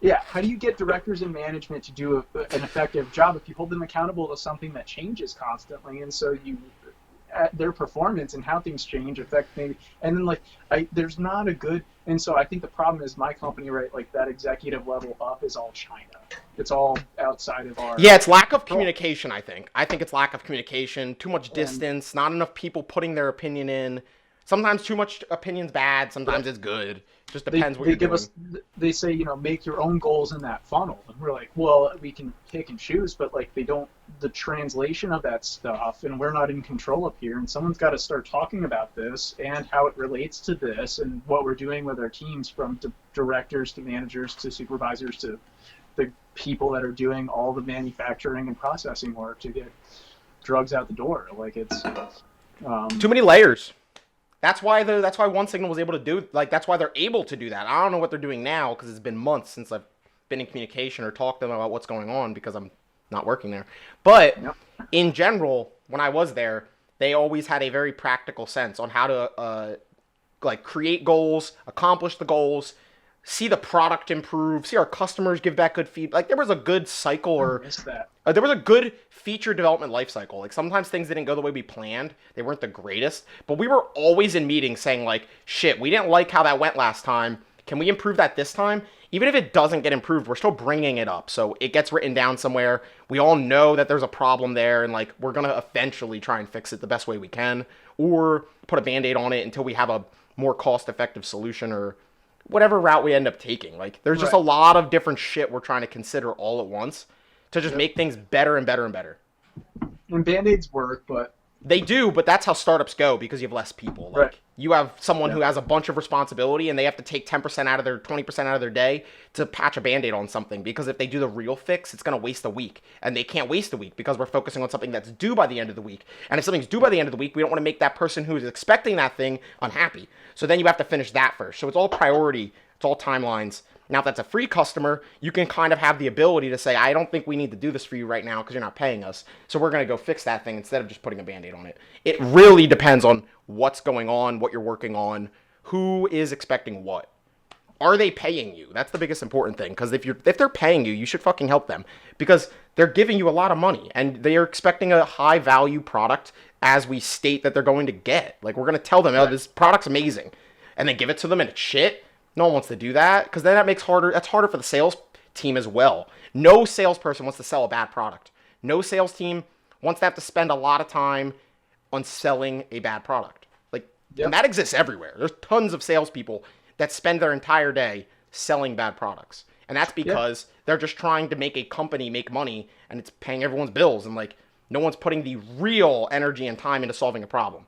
Yeah, how do you get directors in management to do an effective job if you hold them accountable to something that changes constantly, and so their performance and how things change affect maybe, and then there's not a good, and so I think the problem is my company, right, like that executive level up is all China. It's all outside of our. Yeah, it's lack of communication. I think it's lack of communication, too much distance, not enough people putting their opinion in. Sometimes too much opinion's bad. Sometimes it's good. Just depends what you're doing. They say, make your own goals in that funnel. And we're like, well, we can pick and choose, but like they don't, the translation of that stuff, and we're not in control up here. And someone's got to start talking about this and how it relates to this and what we're doing with our teams, from directors to managers to supervisors to the people that are doing all the manufacturing and processing work to get drugs out the door. Like Too many layers. That's why OneSignal was able to do, like, that's why they're able to do that. I don't know what they're doing now because it's been months since I've been in communication or talked to them about what's going on because I'm not working there. But in general, when I was there, they always had a very practical sense on how to like create goals, accomplish the goals, see the product improve, see our customers give back good feedback. Like there was a good cycle, or there was a good feature development life cycle. Like sometimes things didn't go the way we planned. They weren't the greatest, but we were always in meetings saying like, shit, we didn't like how that went last time. Can we improve that this time? Even if it doesn't get improved, we're still bringing it up. So it gets written down somewhere. We all know that there's a problem there, and like we're going to eventually try and fix it the best way we can, or put a Band-Aid on it until we have a more cost-effective solution, or whatever route we end up taking. Like there's just a lot of different shit we're trying to consider all at once to just make things better and better and better. And Band-Aids work, but they do, but that's how startups go because you have less people. Like you have someone who has a bunch of responsibility and they have to take 10% out of their 20% out of their day to patch a Band-Aid on something, because if they do the real fix, it's going to waste a week, and they can't waste a week because we're focusing on something that's due by the end of the week. And if something's due by the end of the week, we don't want to make that person who is expecting that thing unhappy. So then you have to finish that first. So it's all priority. It's all timelines. Now, if that's a free customer, you can kind of have the ability to say, I don't think we need to do this for you right now because you're not paying us. So we're going to go fix that thing instead of just putting a Band-Aid on it. It really depends on what's going on, what you're working on, who is expecting what. Are they paying you? That's the biggest important thing, because if they're paying you, you should fucking help them, because they're giving you a lot of money and they are expecting a high value product as we state that they're going to get. Like, we're going to tell them, oh, this product's amazing, and then give it to them and it's shit. No one wants to do that, because then that's harder for the sales team as well. No salesperson wants to sell a bad product. No sales team wants to have to spend a lot of time on selling a bad product. Like, and that exists everywhere. There's tons of salespeople that spend their entire day selling bad products. And that's because they're just trying to make a company make money, and it's paying everyone's bills, and like no one's putting the real energy and time into solving a problem.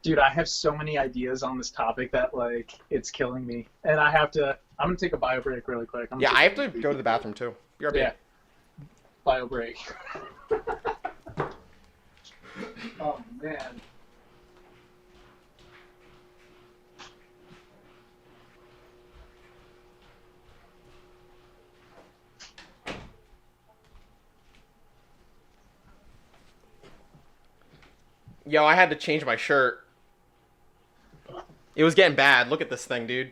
Dude, I have so many ideas on this topic that, like, it's killing me. And I'm going to take a bio break really quick. I have to go to the bathroom, too. BRB. Yeah. Bio break. Oh, man. Yo, I had to change my shirt. It was getting bad. Look at this thing, dude.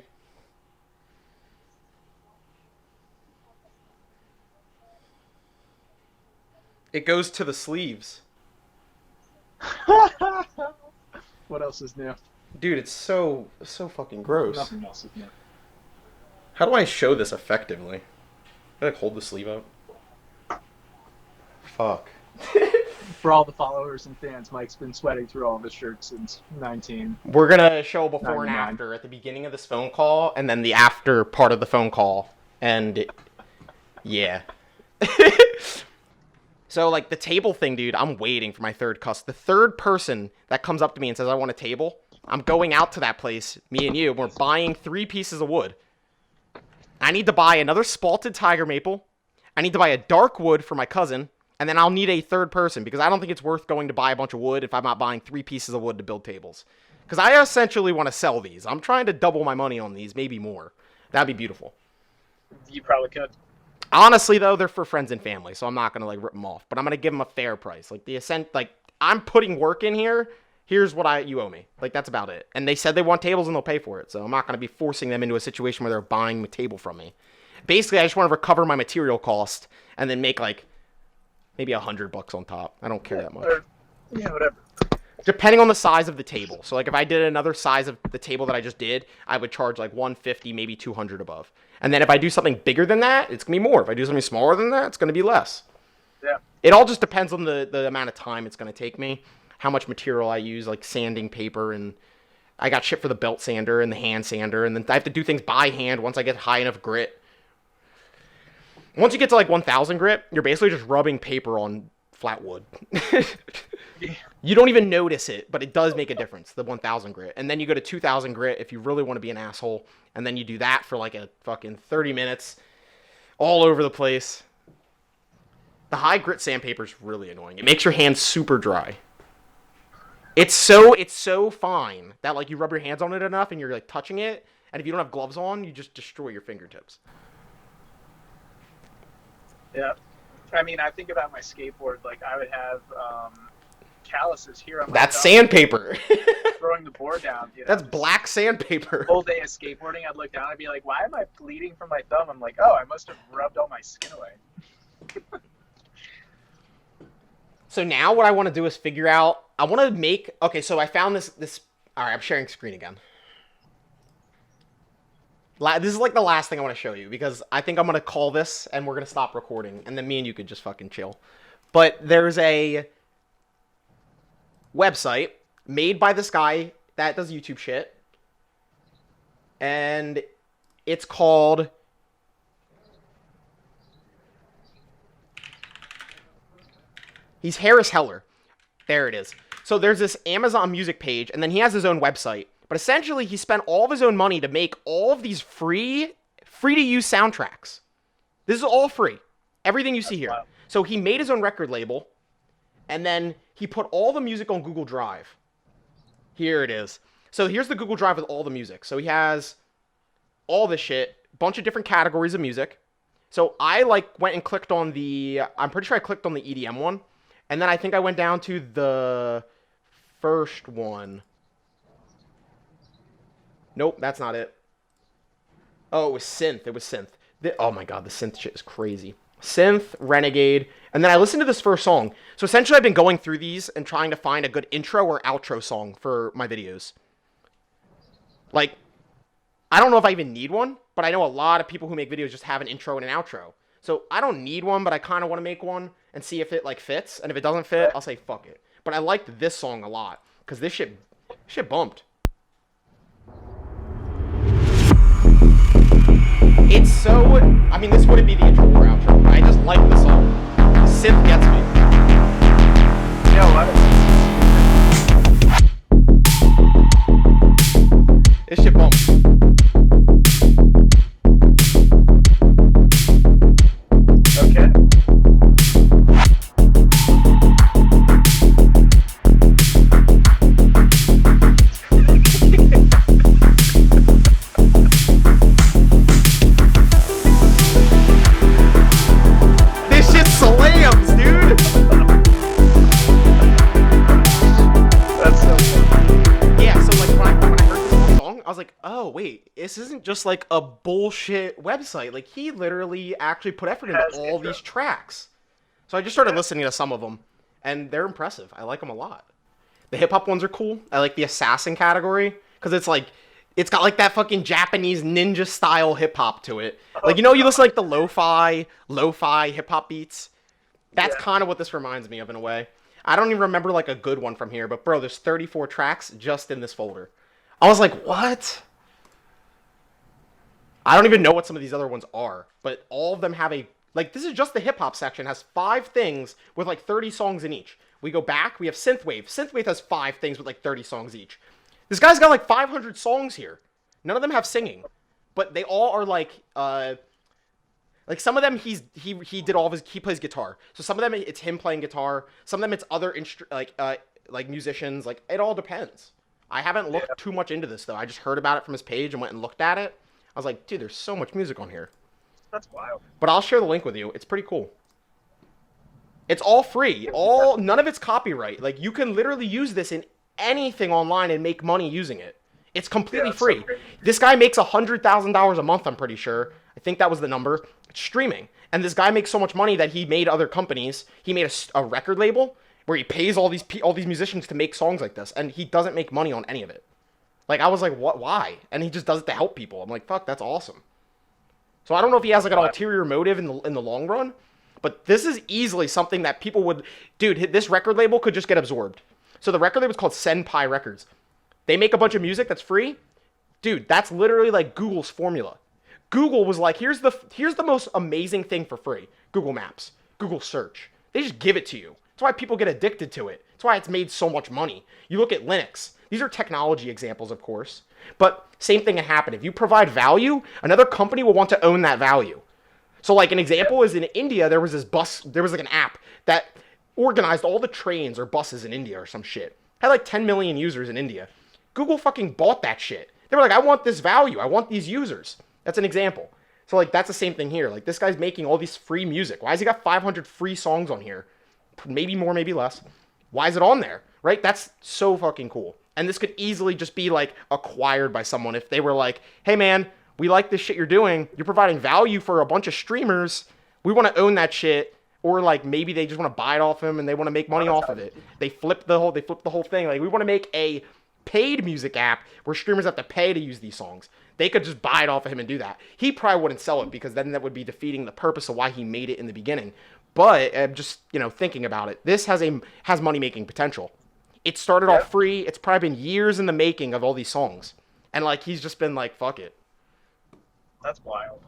It goes to the sleeves. What else is new? Dude, it's so fucking gross. Nothing else is new. How do I show this effectively? I like hold the sleeve up. Fuck. For all the followers and fans, Mike's been sweating through all of his shirts since 19. We're going to show before 99. and after at the beginning of this phone call, and then the after part of the phone call. And yeah. So, like, the table thing, dude, I'm waiting for my third customer. The third person that comes up to me and says, I want a table, I'm going out to that place, me and you, we're buying 3 pieces of wood. I need to buy another spalted tiger maple. I need to buy a dark wood for my cousin. And then I'll need a third person, because I don't think it's worth going to buy a bunch of wood if I'm not buying 3 pieces of wood to build tables. Because I essentially want to sell these. I'm trying to double my money on these, maybe more. That'd be beautiful. You probably could. Honestly, though, they're for friends and family, so I'm not going to, like, rip them off. But I'm going to give them a fair price. Like, I'm putting work in here. Here's what you owe me. Like, that's about it. And they said they want tables and they'll pay for it. So I'm not going to be forcing them into a situation where they're buying a table from me. Basically, I just want to recover my material cost and then make, like, maybe $100 on top. I don't care that much. Yeah, whatever. Depending on the size of the table. So, like, if I did another size of the table that I just did, I would charge, like, $150, maybe $200 above. And then if I do something bigger than that, it's going to be more. If I do something smaller than that, it's going to be less. Yeah. It all just depends on the amount of time it's going to take me, how much material I use, like sanding paper, and I got shit for the belt sander and the hand sander, and then I have to do things by hand once I get high enough grit. Once you get to like 1,000 grit, you're basically just rubbing paper on flat wood. You don't even notice it, but it does make a difference, the 1,000 grit. And then you go to 2,000 grit if you really want to be an asshole, and then you do that for like a fucking 30 minutes, all over the place. The high grit sandpaper is really annoying. It makes your hands super dry. It's so fine that like you rub your hands on it enough and you're like touching it, and if you don't have gloves on, you just destroy your fingertips. Yeah. I mean, I think about my skateboard. Like, I would have calluses here on my That's thumb, sandpaper. throwing the board down. You know, That's black sandpaper. whole day of skateboarding, I'd look down and be like, why am I bleeding from my thumb? I'm like, oh, I must have rubbed all my skin away. So now what I want to do is figure out, I want to make, okay, so I found this, all right, I'm sharing screen again. This is like the last thing I want to show you, because I think I'm going to call this and we're going to stop recording, and then me and you could just fucking chill. But there's a website made by this guy that does YouTube shit, and it's called he's Harris Heller. There it is. So there's this Amazon Music page, and then he has his own website. But essentially, he spent all of his own money to make all of these free to use soundtracks. This is all free. Everything you see here. Wow. So he made his own record label, and then he put all the music on Google Drive. Here it is. So here's the Google Drive with all the music. So he has all this shit, bunch of different categories of music. So I went and clicked on I'm pretty sure I clicked on the EDM one. And then I think I went down to the first one. Nope, that's not it. Oh, it was synth. Oh my god, the synth shit is crazy. Synth, Renegade, and then I listened to this first song. So essentially I've been going through these and trying to find a good intro or outro song for my videos. Like, I don't know if I even need one, but I know a lot of people who make videos just have an intro and an outro. So I don't need one, but I kind of want to make one and see if it like fits. And if it doesn't fit, I'll say fuck it. But I liked this song a lot because this shit bumped. It's so, I mean, this wouldn't be the intro or outro, but I just like the song. The synth gets me. You know what? This shit bumps. Okay. This shit slams, dude! That's so funny. Yeah, so like when I heard this song, I was like, oh wait, this isn't just like a bullshit website. Like he literally actually put effort into all these tracks. So I just started listening to some of them, and they're impressive. I like them a lot. The hip hop ones are cool. I like the assassin category because it's got like that fucking Japanese ninja style hip hop to it. Like you listen to like the lo-fi hip hop beats. That's kind of what this reminds me of in a way. I don't even remember like a good one from here, but bro, there's 34 tracks just in this folder. I was like, what? I don't even know what some of these other ones are, but all of them have this is just the hip hop section, has 5 things with like 30 songs in each. We go back, we have Synthwave. Synthwave has 5 things with like 30 songs each. This guy's got like 500 songs here. None of them have singing, but they all are like some of them he did all of his, he plays guitar. So some of them it's him playing guitar. Some of them it's other like musicians. Like it all depends. I haven't looked too much into this though. I just heard about it from his page and went and looked at it. I was like, dude, there's so much music on here. That's wild. But I'll share the link with you. It's pretty cool. It's all free. None of it's copyright. Like you can literally use this in anything online and make money using it. It's completely free. So this guy makes $100,000 a month, I'm pretty sure. I think that was the number. It's streaming. And this guy makes so much money that he made other companies. He made a record label where he pays all these musicians to make songs like this, and he doesn't make money on any of it. Like I was like, what? Why? And he just does it to help people. I'm like, fuck, that's awesome. So I don't know if he has like an ulterior motive in the long run, but this is easily something that people would, dude. This record label could just get absorbed. So the record label is called Senpai Records. They make a bunch of music that's free, dude. That's literally like Google's formula. Google was like, here's the most amazing thing for free. Google Maps, Google Search. They just give it to you. That's why people get addicted to it. That's why it's made so much money. You look at Linux. These are technology examples, of course. But same thing can happen. If you provide value, another company will want to own that value. So like an example is in India, there was like an app that organized all the trains or buses in India or some shit. Had like 10 million users in India. Google fucking bought that shit. They were like, I want this value. I want these users. That's an example. So like that's the same thing here. Like this guy's making all these free music. Why has he got 500 free songs on here? Maybe more, maybe less. Why is it on there? Right? That's so fucking cool. And this could easily just be like acquired by someone if they were like, hey man, we like this shit you're doing. You're providing value for a bunch of streamers. We want to own that shit. Or like maybe they just want to buy it off him and they want to make money off of it. They flip the whole thing. Like we want to make a paid music app where streamers have to pay to use these songs. They could just buy it off of him and do that. He probably wouldn't sell it because then that would be defeating the purpose of why he made it in the beginning. But just, thinking about it, this has money-making potential. It started off free. It's probably been years in the making of all these songs. And like he's just been like, fuck it. That's wild.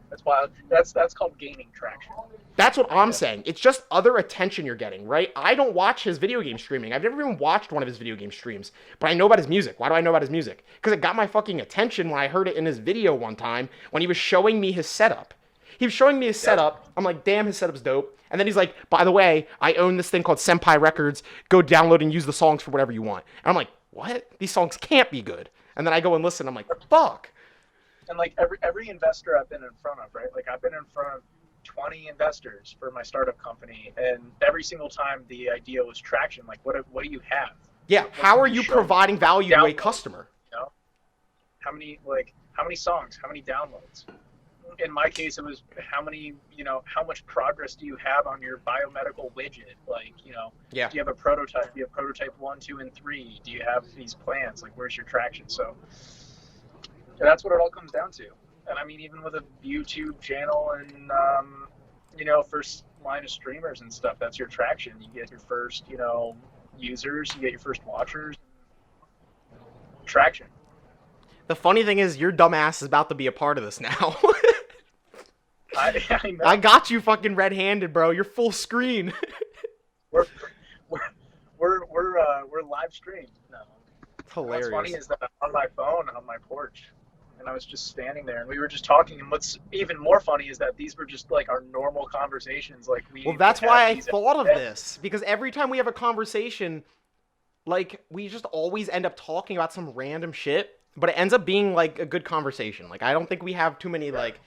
That's wild. That's called gaining traction. That's what I'm saying. It's just other attention you're getting, right? I don't watch his video game streaming. I've never even watched one of his video game streams, but I know about his music. Why do I know about his music? Because it got my fucking attention when I heard it in his video one time when he was showing me his setup. He was showing me his setup. I'm like, damn, his setup's dope. And then he's like, by the way, I own this thing called Senpai Records. Go download and use the songs for whatever you want. And I'm like, what? These songs can't be good. And then I go and listen. I'm like, fuck. And like every investor I've been in front of, right? Like I've been in front of 20 investors for my startup company, and every single time the idea was traction. Like, what do you have? Yeah, how are you providing value to a customer? How many songs? How many downloads? In my case, it was how much progress do you have on your biomedical widget? Like, do you have a prototype? Do you have prototype 1, 2, and 3? Do you have these plans? Like, where's your traction? So that's what it all comes down to. And I mean, even with a YouTube channel and, first line of streamers and stuff, that's your traction. You get your first, users, you get your first watchers. Traction. The funny thing is, your dumbass is about to be a part of this now. I know. I got you fucking red-handed, bro. You're full screen. We're live streamed. No. It's hilarious. What's funny is that I'm on my phone on my porch. And I was just standing there, and we were just talking. And what's even more funny is that these were just like our normal conversations. Like well, that's why I thought of this, because every time we have a conversation, like we just always end up talking about some random shit, but it ends up being like a good conversation. Like I don't think we have too many like.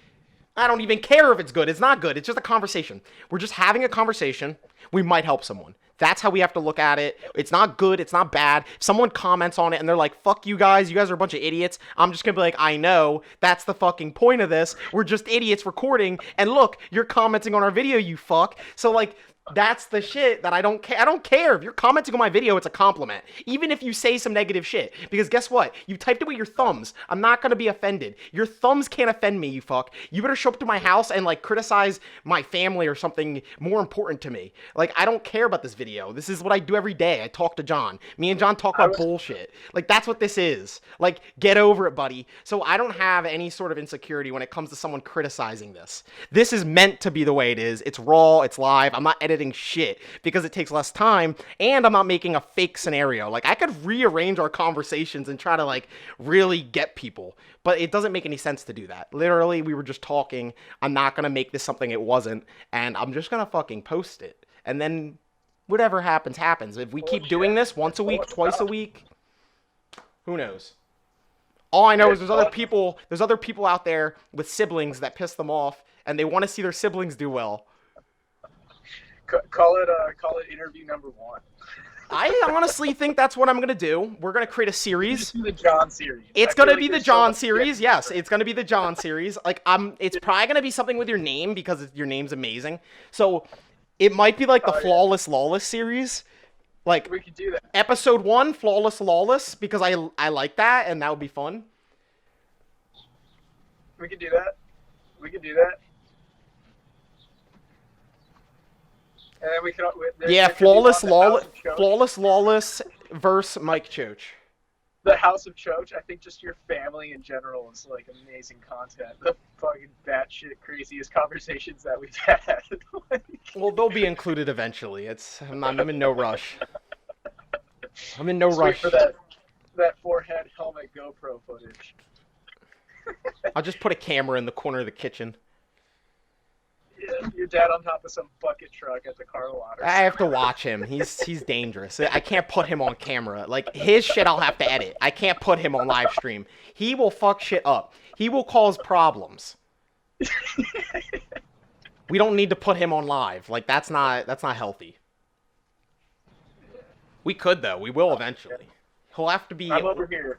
I don't even care if it's good. It's not good. It's just a conversation. We're just having a conversation. We might help someone. That's how we have to look at it. It's not good. It's not bad. If someone comments on it and they're like, fuck you guys are a bunch of idiots, I'm just going to be like, I know. That's the fucking point of this. We're just idiots recording. And look, you're commenting on our video, you fuck. So like, that's the shit that I don't care. I don't care. If you're commenting on my video, it's a compliment. Even if you say some negative shit. Because guess what? You typed it with your thumbs. I'm not going to be offended. Your thumbs can't offend me, you fuck. You better show up to my house and like criticize my family or something more important to me. Like, I don't care about this video. This is what I do every day. I talk to John. Me and John talk about bullshit. Like, that's what this is. Like, get over it, buddy. So I don't have any sort of insecurity when it comes to someone criticizing this. This is meant to be the way it is. It's raw. It's live. I'm not editing shit because it takes less time, and I'm not making a fake scenario. Like, I could rearrange our conversations and try to like really get people, but it doesn't make any sense to do that. Literally, we were just talking. I'm not gonna make this something it wasn't, and I'm just gonna fucking post it, and then whatever happens happens. If we keep doing this once a week, twice a week, who knows? All I know is there's other people out there with siblings that piss them off, and they want to see their siblings do well. Call it interview number 1. I honestly think that's what I'm gonna do. We're gonna create a series. The John series. It's gonna be the John series. Yes, it's gonna be the John series. Like it's probably gonna be something with your name because your name's amazing. So it might be like the Flawless Lawless series. Like we could do that. Episode 1, Flawless Lawless, because I like that and that would be fun. We could do that. And then we can. Yeah, Flawless Lawless versus Mike Choch. The House of Choch. I think just your family in general is like amazing content. The fucking batshit craziest conversations that we've had. Well, they'll be included eventually. I'm in no rush. I'm in no rush. Wait for that forehead helmet GoPro footage. I'll just put a camera in the corner of the kitchen. Yeah, your dad on top of some bucket truck at the car lot. I have to watch him. He's dangerous. I can't put him on camera. Like, his shit I'll have to edit. I can't put him on live stream. He will fuck shit up. He will cause problems. We don't need to put him on live. Like, that's not healthy. We could, though. We will eventually. He'll have to be... I'm over here.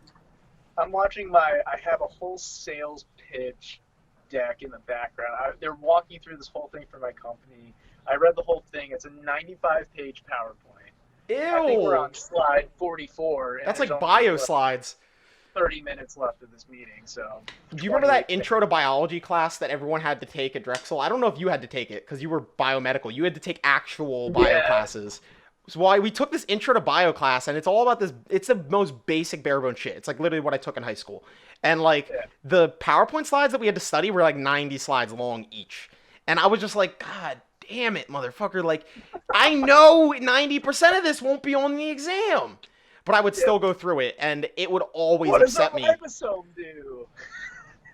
I'm watching I have a whole sales pitch deck in the background. They're walking through this whole thing for my company. I read the whole thing. It's a 95-page PowerPoint. Ew! I think we're on slide 44. That's like bio slides. 30 minutes left of this meeting, so... Do you remember that intro to biology class that everyone had to take at Drexel? I don't know if you had to take it, because you were biomedical. You had to take actual bio classes. So we took this intro to bio class, and it's all about this... It's the most basic bare-bones shit. It's like literally what I took in high school. And like, the PowerPoint slides that we had to study were like 90 slides long each. And I was just like, God damn it, motherfucker. Like, I know 90% of this won't be on the exam. But I would still go through it, and it would always upset me. What does the ribosome do?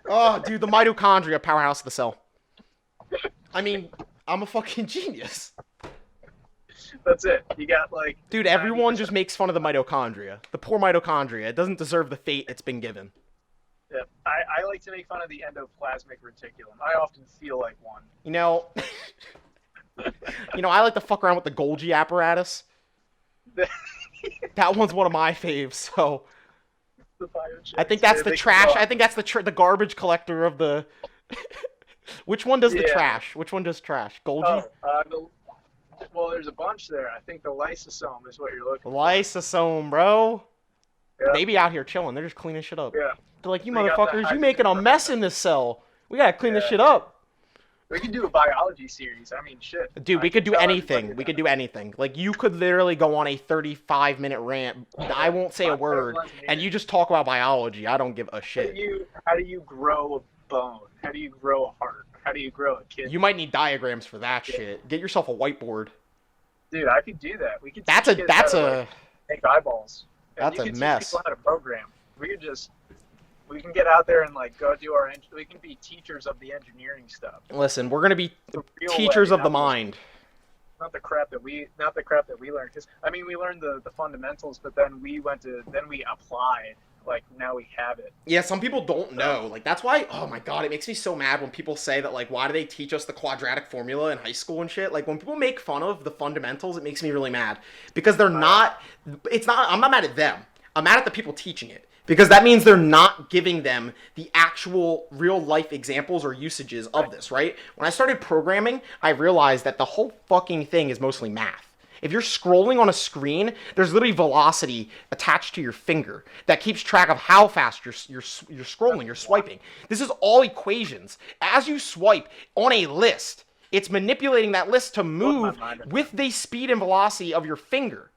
Oh, dude, the mitochondria, powerhouse of the cell. I mean, I'm a fucking genius. That's it. You got, like... Dude, everyone just makes fun of the mitochondria. The poor mitochondria. It doesn't deserve the fate it's been given. Yeah, I like to make fun of the endoplasmic reticulum. I often feel like one. You know... I like to fuck around with the Golgi apparatus. That one's one of my faves, so... I think that's the trash. I think that's the garbage collector of the... Which one does the trash? Which one does trash? Golgi? Well, there's a bunch there. I think the lysosome is what you're looking for. Lysosome, bro. Yeah. They be out here chilling. They're just cleaning shit up. Yeah. They're like, you motherfuckers, you making a mess in this cell. We gotta clean this shit up. We could do a biology series. I mean, shit. Dude, we could do anything. We could do anything. Like, you could literally go on a 35-minute rant. I won't say a word, and you just talk about biology. I don't give a shit. How do you grow a bone? How do you grow a heart? How do you grow a kid? You might need diagrams for that shit. Get yourself a whiteboard. Dude, I could do that. We could. That's a make eyeballs. That's a mess. Teach people how to program. We can get out there and like go do we can be teachers of the engineering stuff. Listen, we're gonna be teachers of the mind. Not the crap that we learned. Because I mean, we learned the fundamentals, but then we applied. Like, now we have it. Yeah, some people don't know. Like, that's why, oh my god, it makes me so mad when people say that, like, why do they teach us the quadratic formula in high school and shit? Like, when people make fun of the fundamentals, it makes me really mad. Because I'm not mad at them. I'm mad at the people teaching it. Because that means they're not giving them the actual real-life examples or usages of this, right? When I started programming, I realized that the whole fucking thing is mostly math. If you're scrolling on a screen, there's literally velocity attached to your finger that keeps track of how fast you're scrolling, you're swiping. This is all equations. As you swipe on a list, it's manipulating that list to move with the speed and velocity of your finger.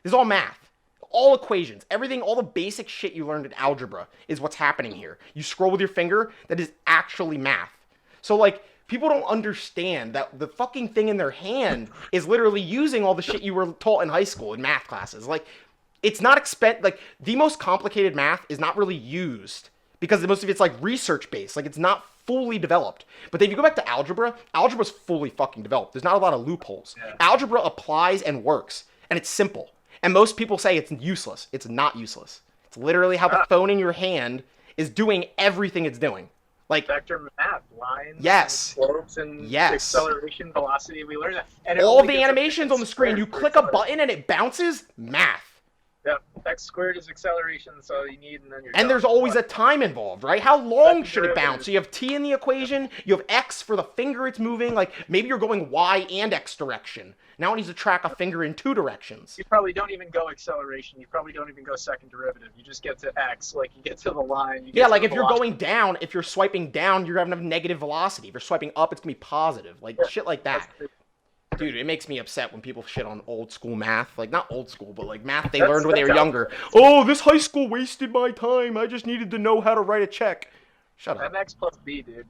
This is all math. All equations. Everything, all the basic shit you learned in algebra is what's happening here. You scroll with your finger, that is actually math. So, like... People don't understand that the fucking thing in their hand is literally using all the shit you were taught in high school in math classes. Like, it's not like, the most complicated math is not really used because most of it's, like, research-based. Like, it's not fully developed. But if you go back to algebra, algebra's fully fucking developed. There's not a lot of loopholes. Yeah. Algebra applies and works, and it's simple. And most people say it's useless. It's not useless. It's literally how the phone in your hand is doing everything it's doing. Like vector math, lines, yes, and slopes, and acceleration, velocity. We learned that. And all the animations on the screen, you click a button and it bounces. Math. Yep. X squared is acceleration, so you need, and then you're. And there's always a time involved, right? How long should it bounce? So you have t in the equation. You have x for the finger it's moving. Like maybe you're going y and x direction. Now it needs to track a finger in two directions. You probably don't even go acceleration. You probably don't even go second derivative. You just get to x. Like you get to the line. Yeah, like if you're going down, if you're swiping down, you're going to have negative velocity. If you're swiping up, it's going to be positive. Like shit like that. Dude, it makes me upset when people shit on old school math. Like, not old school, but like math they learned when they were younger. Oh, this high school wasted my time. I just needed to know how to write a check. Shut up. MX plus B, dude.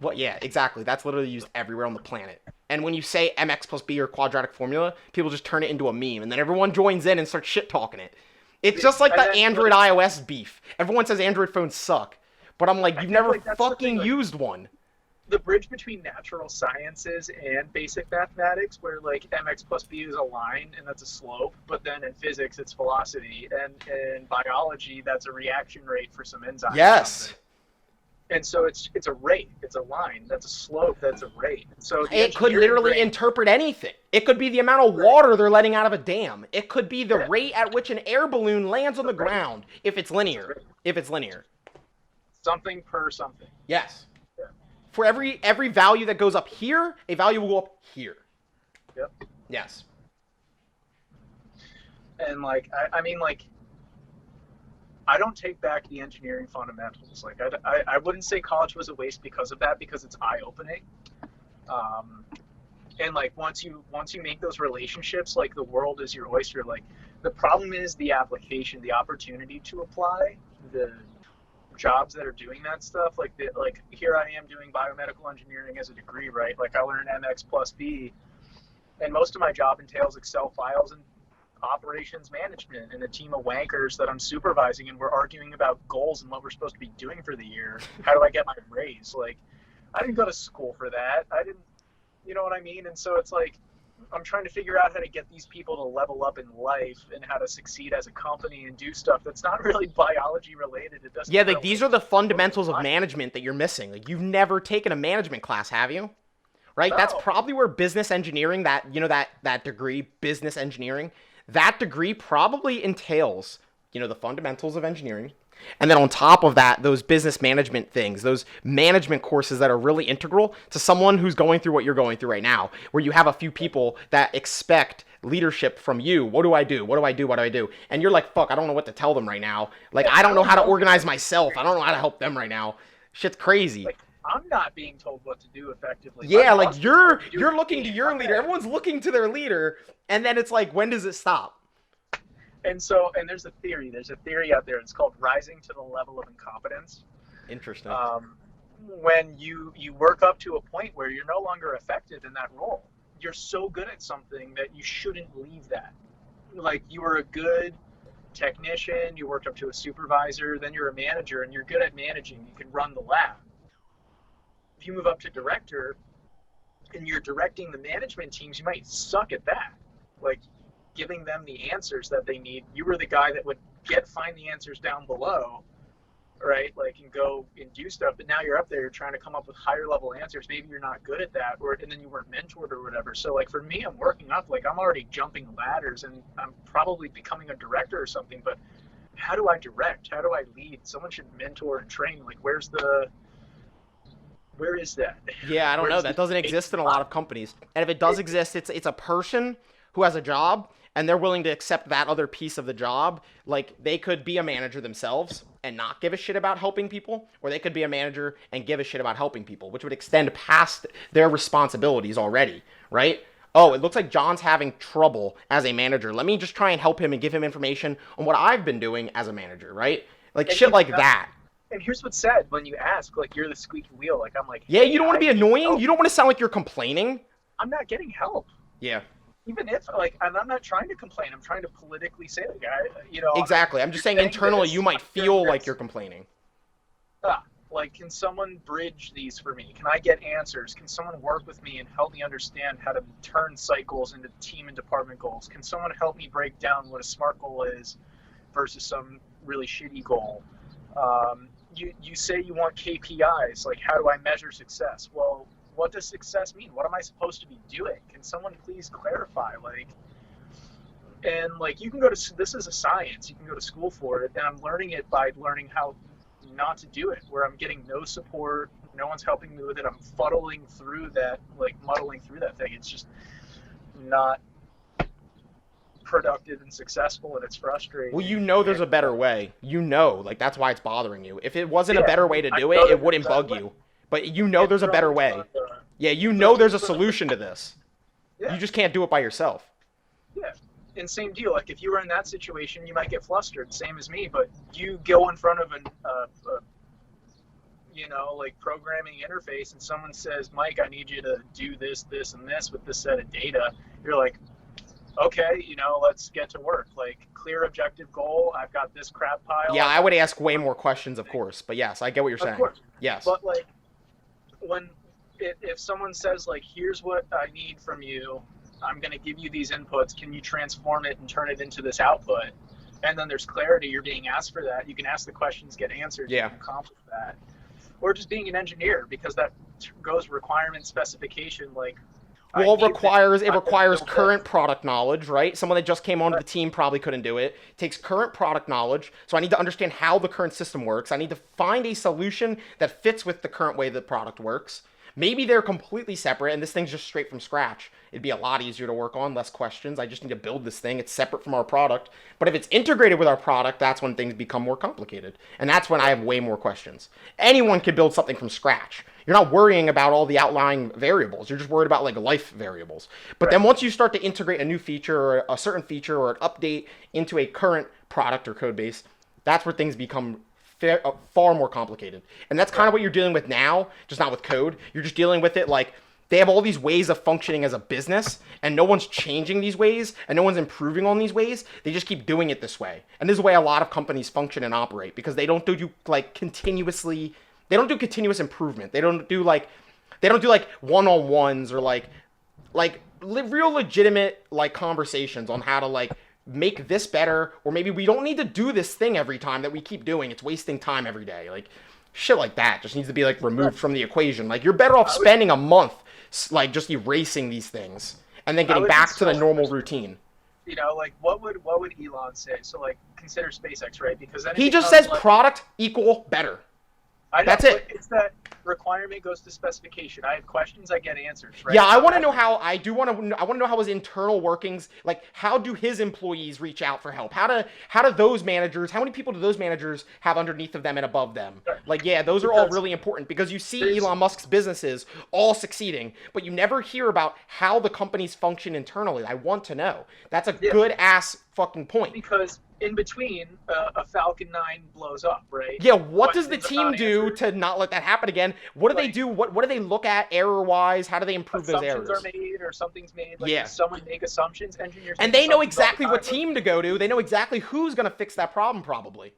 What? Yeah, exactly. That's literally used everywhere on the planet. And when you say MX plus B or quadratic formula, people just turn it into a meme. And then everyone joins in and starts shit-talking it. It's just like the Android-iOS beef. Everyone says Android phones suck. But I'm like, you've never fucking used one. the bridge between natural sciences and basic mathematics, where like mx plus b is a line and that's a slope, but then in physics it's velocity, and in biology that's a reaction rate for some enzyme. Yes. And so it's a rate, it's a line, that's a slope, that's a rate. So it could literally interpret anything. It could be the amount of water they're letting out of a dam. It could be the rate at which an air balloon lands on the ground, if it's linear. If it's linear. Something per something. Yes. Yeah. For every value that goes up here, a value will go up here. Yep. Yes. And like, I mean, like, I don't take back the engineering fundamentals. Like, I wouldn't say college was a waste because of that, because it's eye-opening. And like, once you make those relationships, like, the world is your oyster. Like, the problem is the application, the opportunity to apply, the jobs that are doing that stuff. Like, here I am doing biomedical engineering as a degree, right? Like, I learned MX plus B, and most of my job entails Excel files and operations management and a team of wankers that I'm supervising, and we're arguing about goals and what we're supposed to be doing for the year. How do I get my raise? Like, I didn't go to school for that. I didn't, you know what I mean? And so it's like, I'm trying to figure out how to get these people to level up in life and how to succeed as a company and do stuff that's not really biology related. It doesn't. Yeah, like, these are the fundamentals of management that you're missing. Like, you've never taken a management class, have you? Right? No. That's probably where business engineering, that degree, business engineering, that degree probably entails, the fundamentals of engineering. And then on top of that, those business management things, those management courses that are really integral to someone who's going through what you're going through right now, where you have a few people that expect leadership from you. What do I do? What do I do? What do I do? And you're like, fuck, I don't know what to tell them right now. Like, I don't know how to organize myself. I don't know how to help them right now. Shit's crazy. Like, I'm not being told what to do effectively. Yeah, like, you're looking to your leader. Everyone's looking to their leader. And then it's like, when does it stop? And there's a theory out there. It's called rising to the level of incompetence. Interesting. When you work up to a point where you're no longer effective in that role, you're so good at something that you shouldn't leave that. Like, you were a good technician, you worked up to a supervisor, then you're a manager, and you're good at managing. You can run the lab. If you move up to director and you're directing the management teams, you might suck at that. Like, giving them the answers that they need. You were the guy that would find the answers down below, right? Like, and go and do stuff. But now you're up there, you're trying to come up with higher level answers. Maybe you're not good at that, and then you weren't mentored or whatever. So like, for me, I'm working up. Like, I'm already jumping ladders, and I'm probably becoming a director or something. But how do I direct? How do I lead? Someone should mentor and train. Like, where is that? Yeah, I don't know. That doesn't exist in a lot of companies. And if it does exist, it's a person who has a job and they're willing to accept that other piece of the job. Like, they could be a manager themselves and not give a shit about helping people, or they could be a manager and give a shit about helping people, which would extend past their responsibilities already, right? Oh, it looks like John's having trouble as a manager. Let me just try and help him and give him information on what I've been doing as a manager, right? Like, shit like that. And here's what's sad when you ask, like, you're the squeaky wheel. Like, I'm like, yeah, you don't want to be annoying. You don't want to sound like you're complaining. I'm not getting help. Yeah. Even if, like, and I'm not trying to complain. I'm trying to politically say, like, Exactly. I'm just saying internally you might feel like you're complaining. Like, can someone bridge these for me? Can I get answers? Can someone work with me and help me understand how to turn site goals into team and department goals? Can someone help me break down what a SMART goal is versus some really shitty goal? You say you want KPIs. Like, how do I measure success? Well, what does success mean? What am I supposed to be doing? Can someone please clarify? Like, and like, you can go to, this is a science, you can go to school for it, and I'm learning it by learning how not to do it, where I'm getting no support, no one's helping me with it, I'm muddling through that thing. It's just not productive and successful, and it's frustrating. Well, there's a better way. Like, that's why it's bothering you. If it wasn't a better way to do it, it wouldn't bug you. But there's a better way. Yeah, there's a solution to this. Yeah. You just can't do it by yourself. Yeah, and same deal. Like, if you were in that situation, you might get flustered, same as me. But you go in front of like, programming interface, and someone says, Mike, I need you to do this, this, and this with this set of data. You're like, okay, let's get to work. Like, clear objective goal. I've got this crap pile. Yeah, I would ask way more questions, of course. But yes, I get what you're saying. Of course. Yes. But like, when if someone says like, here's what I need from you, I'm going to give you these inputs, can you transform it and turn it into this output? And then there's clarity, you're being asked for that. You can ask the questions, get answers, you can accomplish that. Or just being an engineer, because that goes requirement specification, like, well, it requires current product knowledge, right? Someone that just came onto the team probably couldn't do it. It takes current product knowledge. So I need to understand how the current system works. I need to find a solution that fits with the current way the product works. Maybe they're completely separate and this thing's just straight from scratch. It'd be a lot easier to work on, less questions. I just need to build this thing. It's separate from our product. But if it's integrated with our product, that's when things become more complicated. And that's when I have way more questions. Anyone can build something from scratch. You're not worrying about all the outlying variables. You're just worried about like life variables. But then once you start to integrate a new feature or a certain feature or an update into a current product or code base, that's where things become far more complicated. And that's kind of what you're dealing with now, just not with code. You're just dealing with it like they have all these ways of functioning as a business and no one's changing these ways and no one's improving on these ways. They just keep doing it this way. And this is the way a lot of companies function and operate because they don't do like continuous improvement. They don't do like one-on-ones or like real legitimate like conversations on how to like make this better, or maybe we don't need to do this thing every time that we keep doing. It's wasting time every day. Like shit like that just needs to be like removed from the equation. Like you're better off spending a month like just erasing these things and then getting back to the normal routine. You know, like what would Elon say? So like consider SpaceX, right? Because then he just says like, product equal better. I know, that's it. It's that requirement goes to specification. I have questions, I get answers, right? Yeah, I want to know how. I want to know how his internal workings. Like, how do his employees reach out for help? How do those managers? How many people do those managers have underneath of them and above them? Right. Like, yeah, those are all really important because you see Elon Musk's businesses all succeeding, but you never hear about how the companies function internally. I want to know. That's a good ass fucking point. Because in between, a Falcon 9 blows up, right? Yeah, what does the team do to not let that happen again? What do they do? What do they look at error-wise? How do they improve those errors? Assumptions are made or something's made. Like, does someone make assumptions? Engineers and they know exactly what team to go to. They know exactly who's going to fix that problem, probably.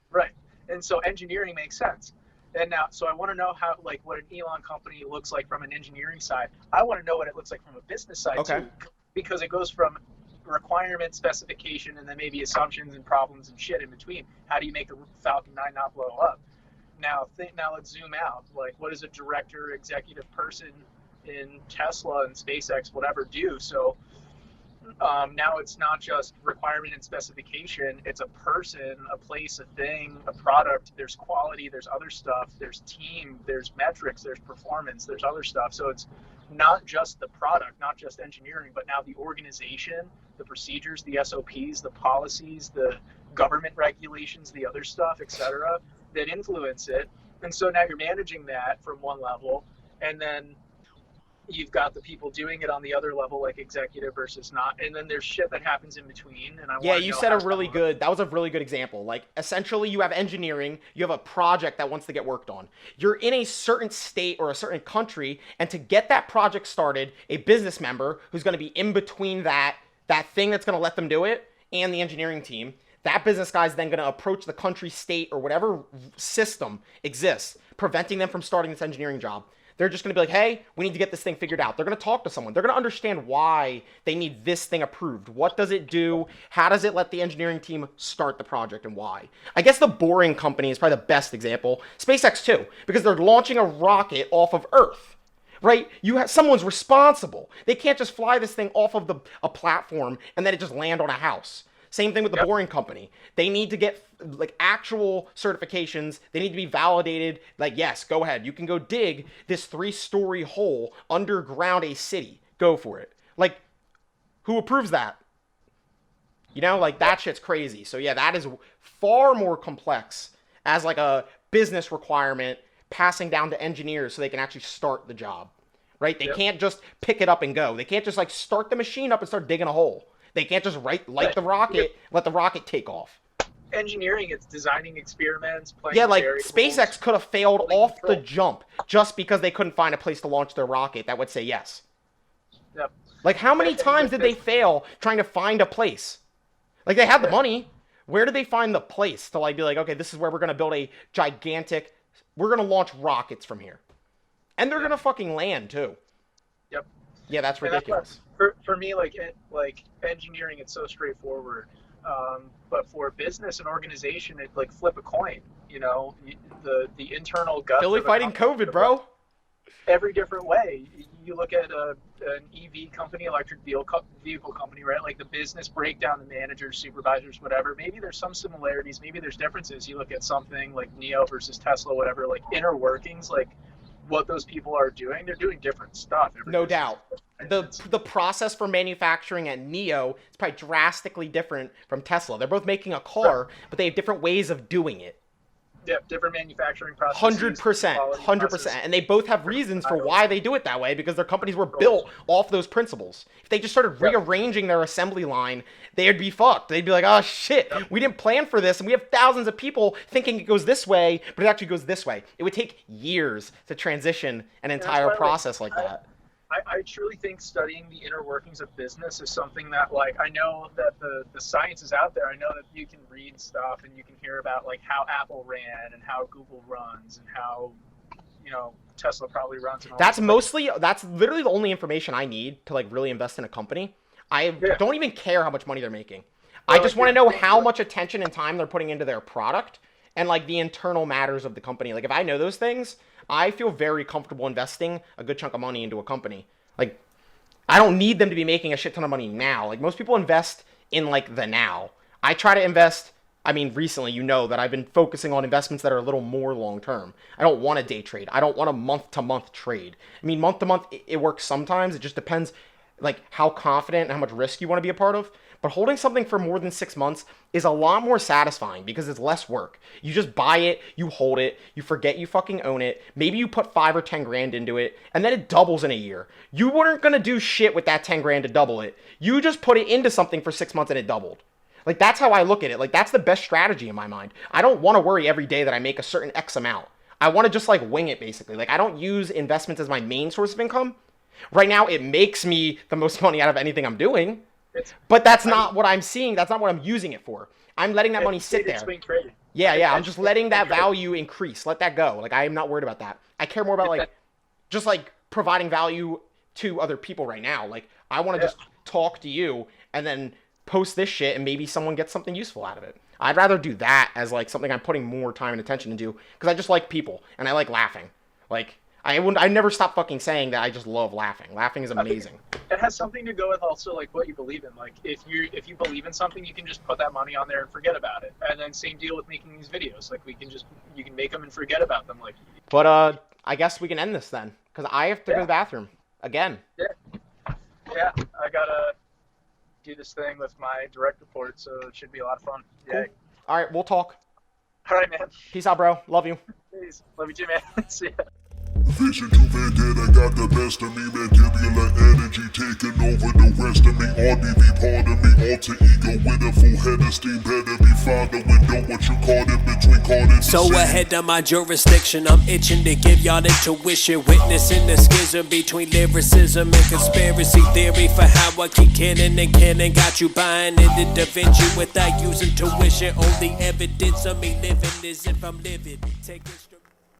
Right. And so engineering makes sense. And now, so I want to know how, like, what an Elon company looks like from an engineering side. I want to know what it looks like from a business side, too. Because it goes from requirement, specification, and then maybe assumptions and problems and shit in between. How do you make the Falcon 9 not blow up? Now let's zoom out. Like, what does a director, executive person in Tesla and SpaceX, whatever, do? So now it's not just requirement and specification. It's a person, a place, a thing, a product. There's quality, there's other stuff, there's team, there's metrics, there's performance, there's other stuff. So it's not just the product, not just engineering, but now the organization, the procedures, the SOPs, the policies, the government regulations, the other stuff, etc., that influence it. And so now you're managing that from one level, and then you've got the people doing it on the other level, like executive versus not, and then there's shit that happens in between. And you said that was a really good example. Like, essentially you have engineering, you have a project that wants to get worked on. You're in a certain state or a certain country, and to get that project started, a business member who's going to be in between that thing that's going to let them do it and the engineering team, that business guy is then going to approach the country, state, or whatever system exists, preventing them from starting this engineering job. They're just going to be like, hey, we need to get this thing figured out. They're going to talk to someone. They're going to understand why they need this thing approved. What does it do? How does it let the engineering team start the project, and why? I guess the Boring Company is probably the best example. SpaceX too, because they're launching a rocket off of Earth, right? Someone's responsible. They can't just fly this thing off of a platform and then it just land on a house. Same thing with the Boring Company. They need to get like actual certifications. They need to be validated. Like, yes, go ahead. You can go dig this 3-story hole underground a city. Go for it. Like, who approves that? You know, like that shit's crazy. So yeah, that is far more complex as like a business requirement passing down to engineers so they can actually start the job, right? They can't just pick it up and go. They can't just like start the machine up and start digging a hole. They can't just light the rocket, let the rocket take off. Engineering, it's designing experiments, playing like SpaceX could have failed off the jump just because they couldn't find a place to launch their rocket that would say yes. Yep. Like, how many times did they fail trying to find a place? Like, they had the money. Where did they find the place to like be like, okay, this is where we're going to build we're going to launch rockets from here. And they're gonna fucking land too. Yep. Yeah, that's ridiculous. For me, like engineering, it's so straightforward. But for business and organization, it like flip a coin. You know, the internal guts. Philly fighting COVID, bro. Every different way. You look at an EV company, electric vehicle company, right? Like the business breakdown, the managers, supervisors, whatever. Maybe there's some similarities, maybe there's differences. You look at something like NIO versus Tesla, whatever, like inner workings, like what those people are doing. They're doing different stuff. No doubt. The process for manufacturing at NIO is probably drastically different from Tesla. They're both making a car, but they have different ways of doing it. Yeah, different manufacturing processes. 100%. And they both have reasons for why they do it that way, because their companies were built off those principles. If they just started rearranging their assembly line, they'd be fucked. They'd be like, oh shit, we didn't plan for this, and we have thousands of people thinking it goes this way, but it actually goes this way. It would take years to transition an entire process like that. I truly think studying the inner workings of business is something that, like, I know that the science is out there. I know that you can read stuff and you can hear about, like, how Apple ran and how Google runs and how, you know, Tesla probably runs. And all that's literally the only information I need to, like, really invest in a company. I don't even care how much money they're making. Well, I just want to know how much attention and time they're putting into their product and, like, the internal matters of the company. Like, if I know those things, I feel very comfortable investing a good chunk of money into a company. Like, I don't need them to be making a shit ton of money now. Like, most people invest in, like, the now. I try to invest, I mean, recently, you know that I've been focusing on investments that are a little more long-term. I don't want a day trade. I don't want a month-to-month trade. I mean, month-to-month, it works sometimes. It just depends, like, how confident and how much risk you want to be a part of. But holding something for more than 6 months is a lot more satisfying because it's less work. You just buy it, you hold it, you forget you fucking own it. Maybe you put 5 or 10 grand into it, and then it doubles in a year. You weren't gonna do shit with that 10 grand to double it. You just put it into something for 6 months and it doubled. Like, that's how I look at it. Like, that's the best strategy in my mind. I don't want to worry every day that I make a certain X amount. I want to just, like, wing it, basically. Like, I don't use investments as my main source of income. Right now, it makes me the most money out of anything I'm doing. But that's not what I'm seeing. That's not what I'm using it for. I'm letting that money sit there. Yeah. I'm just letting that value increase. Let that go. Like, I am not worried about that. I care more about, like, just, like, providing value to other people right now. Like, I want to just talk to you and then post this shit and maybe someone gets something useful out of it. I'd rather do that as, like, something I'm putting more time and attention into because I just like people and I like laughing. Like, I never stop fucking saying that I just love laughing. Laughing is amazing. It has something to go with also, like, what you believe in. Like, if you believe in something, you can just put that money on there and forget about it. And then same deal with making these videos. Like, you can make them and forget about them. Like, but I guess we can end this then because I have to go to the bathroom again. Yeah, I gotta do this thing with my direct report, so it should be a lot of fun. Cool. Yeah. All right, we'll talk. All right, man. Peace out, bro. Love you. Peace. Love you too, man. See ya. Vision to vendetta got the best of me, mandibular energy taking over the rest of me. RDV part of me, alter ego with a full head of steam. Better be following, know what you call it between card and so ahead of my jurisdiction, I'm itching to give y'all intuition, witnessing the schism between lyricism and conspiracy theory for how I keep kidding and cannon got you buying into Da Vinci without using tuition. Only evidence of me living is if I'm livid. Take instrument.